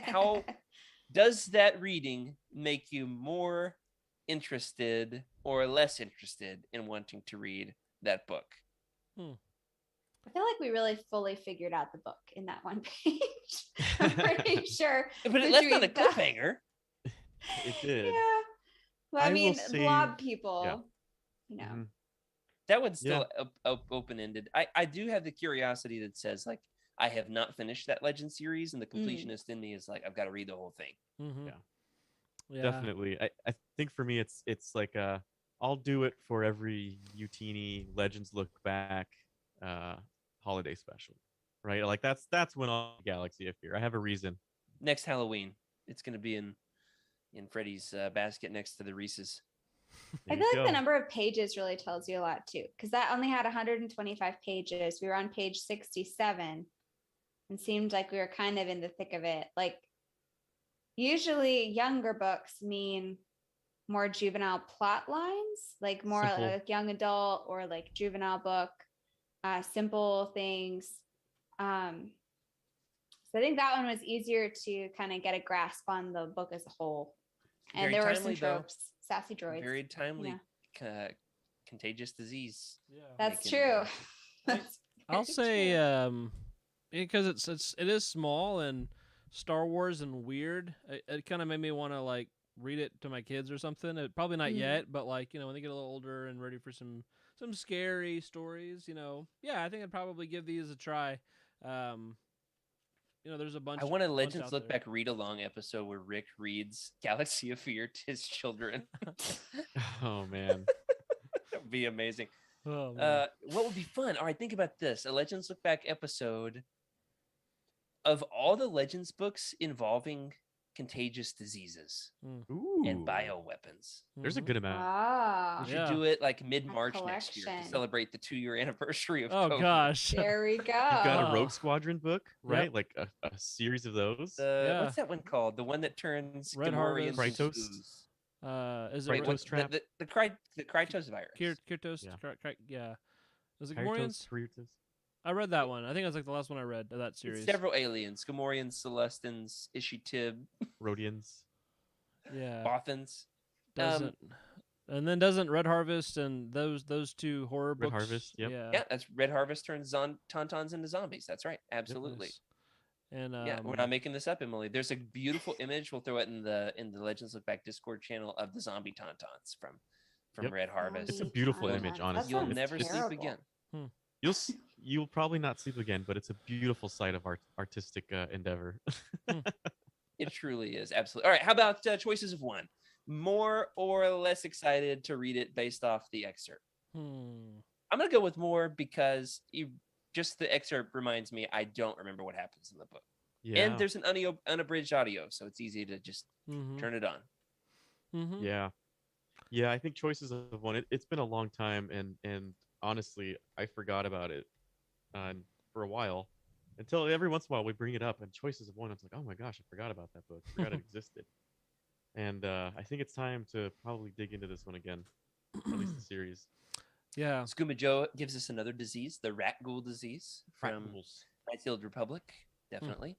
How does that reading make you more interested or less interested in wanting to read that book? I feel like we really fully figured out the book in that one page. I'm pretty sure. But it left on a between that- cliffhanger. It did. Yeah. Well, I I will mean, say- blob people, yeah. you know. Mhm. That one's still open-ended. I do have the curiosity that says, like, I have not finished that Legend series, and the completionist in me is like, I've got to read the whole thing. Mm-hmm. Yeah. Definitely. I think for me it's like I'll do it for every Utini Legends Look Back holiday special. Right? Like that's when all Galaxy appear. I have a reason. Next Halloween, it's going to be in Freddy's basket next to the Reese's. I feel like the number of pages really tells you a lot too, because that only had 125 pages. We were on page 67 and seemed like we were kind of in the thick of it. Like, usually younger books mean more juvenile plot lines, like more Simple. like young adult or like juvenile book, simple things. So I think that one was easier to kind of get a grasp on the book as a whole. And Very there were timely, some though. tropes, sassy droids. Very timely. Contagious disease. Yeah. That's making, true. That's I'll very say true. because it is small and Star Wars and weird. It kind of made me want to like read it to my kids or something. Probably not yet, but like when they get a little older and ready for some scary stories, yeah, I think I'd probably give these a try. There's a bunch. I want a bunch Legends out Look there. Back read along episode where Rick reads Galaxy of Fear to his children. Oh man. That would be amazing. Oh, man. What would be fun? All right, think about this: a Legends Look Back episode of all the Legends books involving contagious diseases Ooh. and bioweapons. There's a Mhm. good amount. Ah, We should do it like mid-March A next year to collection. celebrate the 2-year anniversary of Oh COVID. gosh. there we go. You've got a Oh. Rogue Squadron book, right? Yep. Like a series of those. Yeah. What's that one called? The one that turns Red Gamorreans Harvest. into Krytos? ooze. Is it Krytos Wait, trap. the Krytos virus. Kirtos? Yeah. Yeah. Is it Krytos, Gamorreans? Krytos. I read that one. I think it was like the last one I read of that series. It's several aliens: Gamorreans, Celestins, Ishitib, Rhodians. Yeah. Bothans. Doesn't Red Harvest and those two horror Red books? Harvest, yep. Yeah, that's Red Harvest turns Tauntauns into zombies. That's right. Absolutely. Yes. And Yeah, we're not making this up, Emily. There's a beautiful image. We'll throw it in the Legends Look Back Discord channel of the zombie Tauntauns from Yep. Red Harvest. It's a beautiful Tauntauns. image, That honestly. You'll sounds never sleep terrible. again. You'll probably not sleep again, but it's a beautiful sight of artistic endeavor. It truly is. Absolutely. All right. How about choices of one? More or less excited to read it based off the excerpt? I'm going to go with more because just the excerpt reminds me I don't remember what happens in the book. Yeah. And there's an unabridged audio, so it's easy to just turn it on. Mm-hmm. Yeah, I think choices of one. It's been a long time, and honestly, I forgot about it for a while until every once in a while we bring it up. And choices of one, I was like, oh my gosh, I forgot about that book. I forgot it existed. And I think it's time to probably dig into this one again, at least the series. Yeah. Skooma Joe gives us another disease, the rat ghoul disease from Ghouls. Nightfield Republic. Definitely.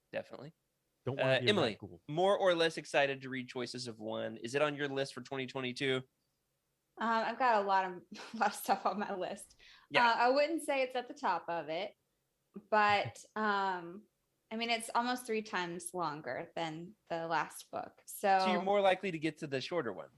Don't want to be a Emily, rat ghoul. more or less excited to read Choices of One? Is it on your list for 2022? I've got a lot of stuff on my list. Yeah. I wouldn't say it's at the top of it, but I mean, it's almost 3 times longer than the last book. So you're more likely to get to the shorter one.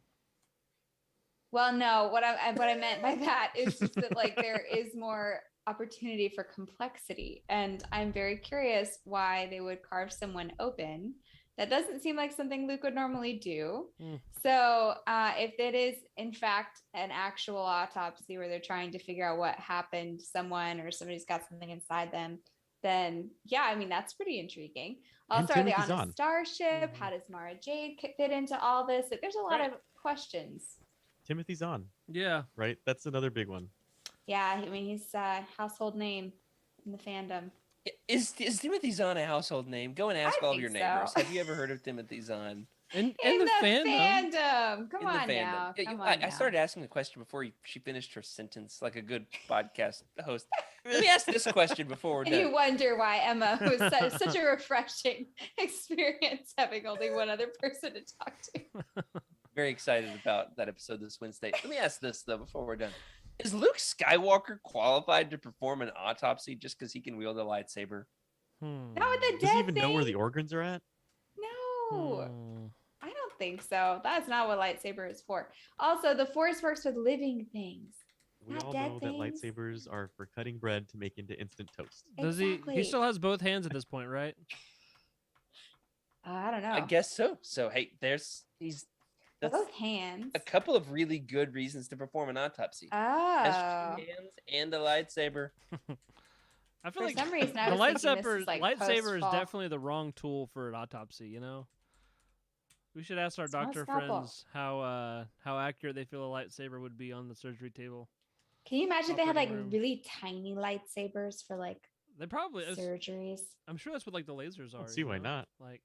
Well, no, what I meant by that is just that like there is more opportunity for complexity, and I'm very curious why they would carve someone open. That doesn't seem like something Luke would normally do. So if it is in fact an actual autopsy where they're trying to figure out what happened to someone or somebody's got something inside them, then yeah, I mean, that's pretty intriguing. Also, are they on a starship? How does Mara Jade fit into all this? There's a lot of questions. Timothy Zahn. Yeah. Right? That's another big one. Yeah, I mean, he's a household name in the fandom. Is Timothy Zahn a household name? Go and ask all of your neighbors. Have you ever heard of Timothy Zahn? In the fandom. Come on now. I started asking the question before she finished her sentence, like a good podcast host. Let me ask this question before we're done. You wonder why Emma was such a refreshing experience having only one other person to talk to. Very excited about that episode this Wednesday. Let me ask this, though, before we're done. Is Luke Skywalker qualified to perform an autopsy just because he can wield a lightsaber? Not with the dead Does he even thing. know where the organs are at? No. I don't think so. That's not what lightsaber is for. Also, the Force works with living things. We Not all dead know things. that lightsabers are for cutting bread to make into instant toast. Does Exactly. he still has both hands at this point, right? I don't know. I guess so. So, hey, that's both hands. a couple of really good reasons to perform an autopsy. Oh. Has 2 hands and a lightsaber. I feel For like some reason, I the was thinking this is like lightsaber is post-fall. definitely the wrong tool for an autopsy. You know, we should ask our It's not a doctor scalpel. friends how accurate they feel a lightsaber would be on the surgery table. Can you imagine if they had like Operating room. really tiny lightsabers for like They probably. surgeries? I'm sure that's what like the lasers are. Let's see you why know? not. Like,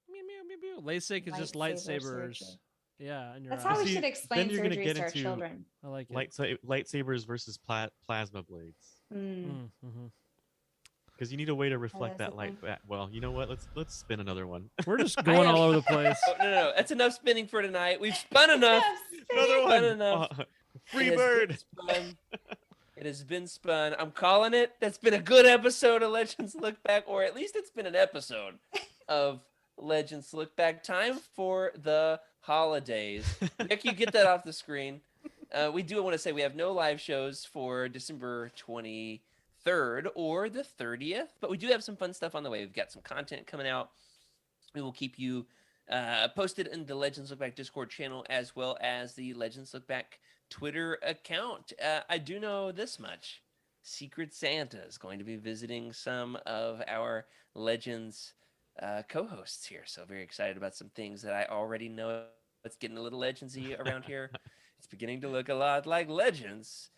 mew mew mew mew. LASIK is just Lightsaber lightsabers. surgery. Yeah, and your That's eyes. how we See, should then explain you're gonna surgeries get to our into children. I like it. Lightsabers versus plasma blades. Mm-hmm. Because you need a way to reflect that's that a light thing. back. Well, you know what? Let's spin another one. We're just going all over the place. Oh, no. That's enough spinning for tonight. We've spun enough. Another Spun one. enough. Free It has bird. been spun. It has been spun. I'm calling it. That's been a good episode of Legends Look Back, or at least it's been an episode of Legends Look Back. Time for the holidays. Nick, you get that off the screen. We do want to say we have no live shows for December 23rd or the 30th, but we do have some fun stuff on the way. We've got some content coming out. We will keep you posted in the Legends Look Back Discord channel as well as the Legends Look Back Twitter account. I do know this much. Secret Santa is going to be visiting some of our Legends co-hosts here. So very excited about some things that I already know. It's getting a little Legendsy around here. It's beginning to look a lot like Legends.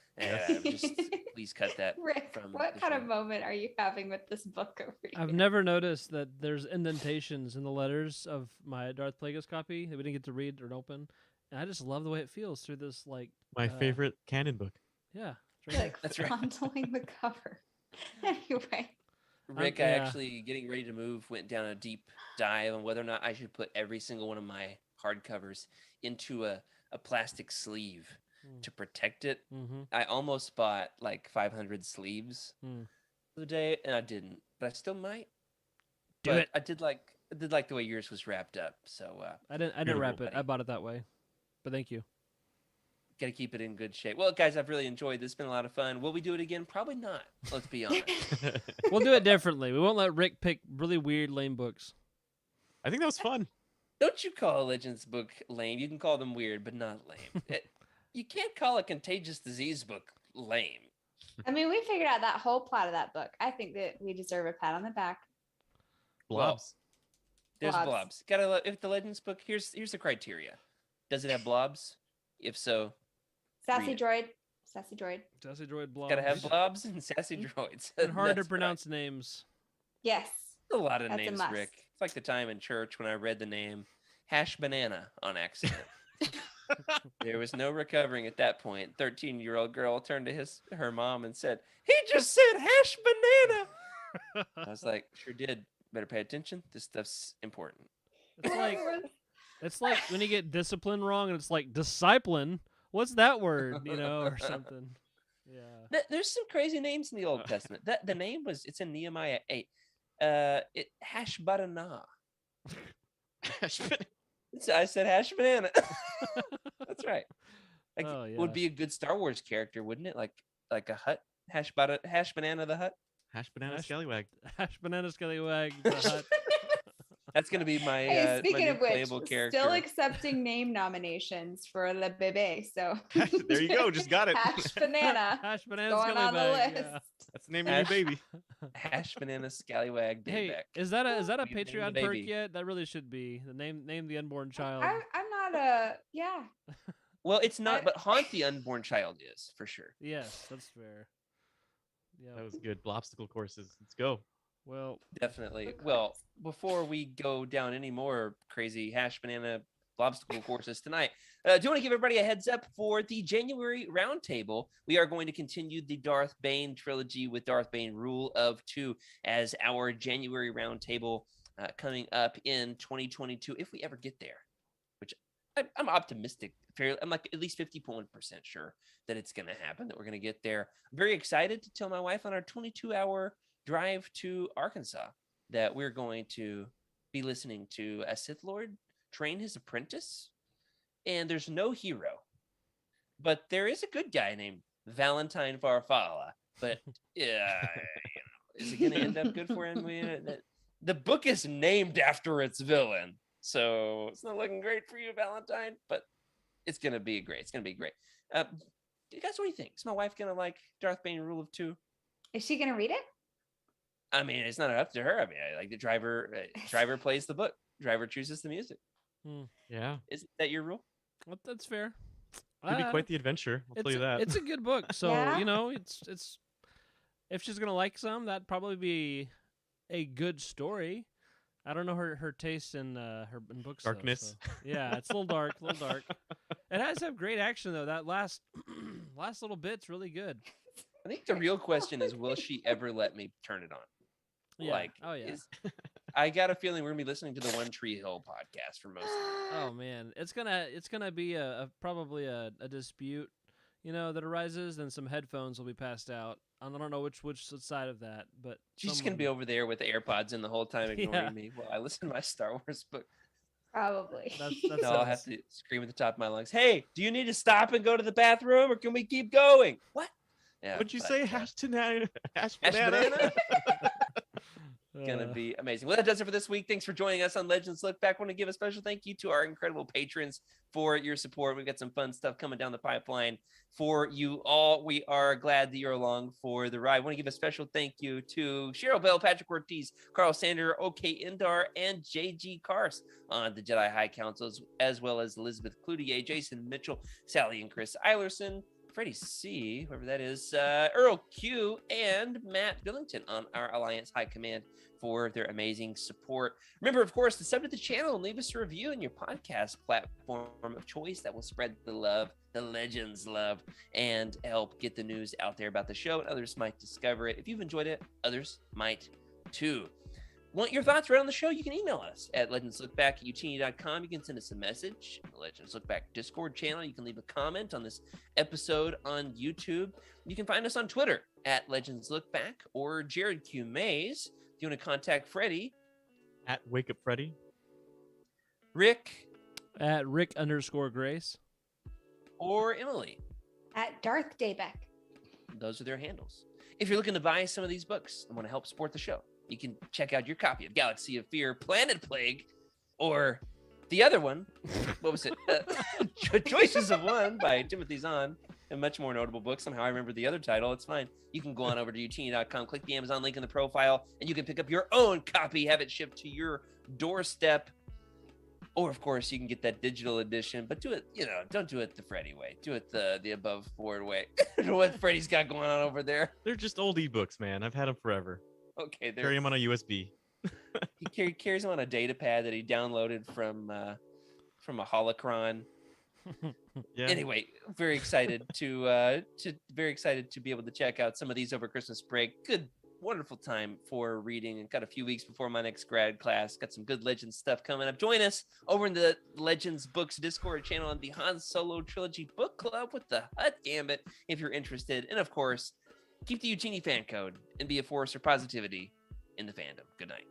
Just please cut that. Rick, from what the kind of show. moment are you having with this book over here? I've never noticed that there's indentations in the letters of my Darth Plagueis copy that we didn't get to read or open, and I just love the way it feels through this. Like My favorite canon book. yeah, it's You're right like That's right. fondling the cover. Anyway, Rick, yeah. I actually, getting ready to move, went down a deep dive on whether or not I should put every single one of my hardcovers into a plastic sleeve to protect it. Mm-hmm. I almost bought like 500 sleeves the day, and I didn't, but I still might. Do But it. I did like the way yours was wrapped up. So I didn't wrap Beautiful, it. buddy. I bought it that way, but thank you. got to keep it in good shape. Well, guys, I've really enjoyed this. It's been a lot of fun. Will we do it again? Probably not. Let's be honest. We'll do it differently. We won't let Rick pick really weird, lame books. I think that was fun. Don't you call a Legends book lame. You can call them weird, but not lame. You can't call a contagious disease book lame. I mean, we figured out that whole plot of that book. I think that we deserve a pat on the back. Blobs. There's Blobs. blobs. Gotta if the Legends book. Here's the criteria. Does it have blobs? If so, Sassy Read it. droid. Sassy droid. Sassy droid blobs. gotta have blobs and sassy droids. And hard to That's pronounce names. Yes. right. A lot of That's a names, must. Rick. It's like the time in church when I read the name Hash Banana on accident. There was no recovering at that point. 13-year-old girl turned to her mom and said, "He just said hash banana." I was like, "Sure did, Better pay attention. This stuff's important. It's like when you get discipline wrong, and it's like discipline. What's that word? Or something. Yeah. There's some crazy names in the Old Testament. That the name it's in Nehemiah 8. Hashbanana. I said hash banana. That's right. Like, would be a good Star Wars character, wouldn't it? Like a hut. Hash banana the hut. Hash banana scallywag. Hash banana scallywag the hut. That's gonna be my Hey, speaking my of new playable which, character. still accepting name nominations for Le Bébé. So There you go. Just got it. Hash banana. Hash banana Going on the scallywag. list. Yeah. That's the name of your baby. Hash banana scallywag. Hey, Dayback. is that a We named the Patreon perk baby. yet? That really should be the name the unborn child. I'm not a Well, it's not, but haunt the unborn child is for sure. Yes, that's fair. Yeah. That was good. Obstacle courses. Let's go. Well, Definitely. Well, before we go down any more crazy hash banana obstacle courses tonight, do you want to give everybody a heads up for the January roundtable? We are going to continue the Darth Bane trilogy with Darth Bane Rule of Two as our January roundtable coming up in 2022, if we ever get there, which I'm optimistic. I'm like at least 51% sure that it's going to happen, that we're going to get there. I'm very excited to tell my wife on our 22-hour drive to Arkansas that we're going to be listening to a Sith Lord train his apprentice. And there's no hero, but there is a good guy named Valentine Farfalla. But yeah, is it going to end up good for him? The book is named after its villain, so it's not looking great for you, Valentine. But it's going to be great. It's going to be great. Guys, what do you think? Is my wife going to like Darth Bane Rule of Two? Is she gonna read it? I mean, it's not up to her. I mean, I like the driver. Driver plays the book. Driver chooses the music. Yeah. Isn't that your rule? well, that's fair. It'd be quite the adventure. I'll tell you that. It's a good book, so Yeah. it's if she's gonna like some, that'd probably be a good story. I don't know her taste in in books. though, Darkness. so- Yeah, it's a little dark, It has to have great action though. That last little bit's really good. I think the real question is, will she ever let me turn it on? Yeah. Like, Oh yeah. I got a feeling we're gonna be listening to the One Tree Hill podcast for most of it. Oh man, it's gonna be probably a dispute, that arises. Then some headphones will be passed out. I don't know which side of that, but She's just gonna be over there with the AirPods in the whole time, ignoring me while I listen to my Star Wars book. Probably. That's No, I'll have to scream at the top of my lungs. Hey, do you need to stop and go to the bathroom, or can we keep going? What? Yeah, What'd you but, say? Hash banana. Hash banana? Gonna Uh, be amazing. Well, that does it for this week. Thanks for joining us on Legends Look Back. I want to give a special thank you to our incredible patrons for your support. We've got some fun stuff coming down the pipeline for you all. We are glad that you're along for the ride. I want to give a special thank you to Cheryl Bell, Patrick Ortiz, Carl Sander, OK Indar, and JG Kars on the Jedi High Councils, as well as Elizabeth Cloutier, Jason Mitchell, Sally and Chris Eilerson, Freddie C, whoever that is, Earl Q, and Matt Billington on our Alliance High Command for their amazing support. Remember, of course, to sub to the channel and leave us a review in your podcast platform of choice. That will spread the love, the Legends love, and help get the news out there about the show, and others might discover it. If you've enjoyed it, others might too. Want your thoughts right on the show? You can email us at legendslookback@utini.com. You can send us a message in the Legends Look Back Discord channel. You can leave a comment on this episode on YouTube. You can find us on Twitter at Legends Look Back or Jared Q. Mays. If you want to contact Freddie, At Wake Up Freddy. Rick, at Rick_Grace. or Emily. At Darth Daybeck. Those are their handles. If you're looking to buy some of these books and want to help support the show, you can check out your copy of Galaxy of Fear, Planet Plague, or the other one. What was it? Choices of One by Timothy Zahn, a much more notable book. Somehow I remember the other title. It's fine. You can go on over to utini.com, click the Amazon link in the profile, and you can pick up your own copy, have it shipped to your doorstep. Or, of course, you can get that digital edition, but do it, don't do it the Freddy way. Do it the above board way. What Freddy's got going on over there. They're just old ebooks, man. I've had them forever. Okay, there. Carry them on a USB. He carries them on a data pad that he downloaded from a holocron. Yeah. Anyway, very excited to be able to check out some of these over Christmas break. Good, wonderful time for reading, and got a few weeks before my next grad class. Got some good Legends stuff coming up. Join us over in the Legends Books Discord channel and the Han Solo Trilogy Book Club with the Hutt Gambit if you're interested. And of course, keep the Eugenie fan code and be a force for positivity in the fandom. Good night.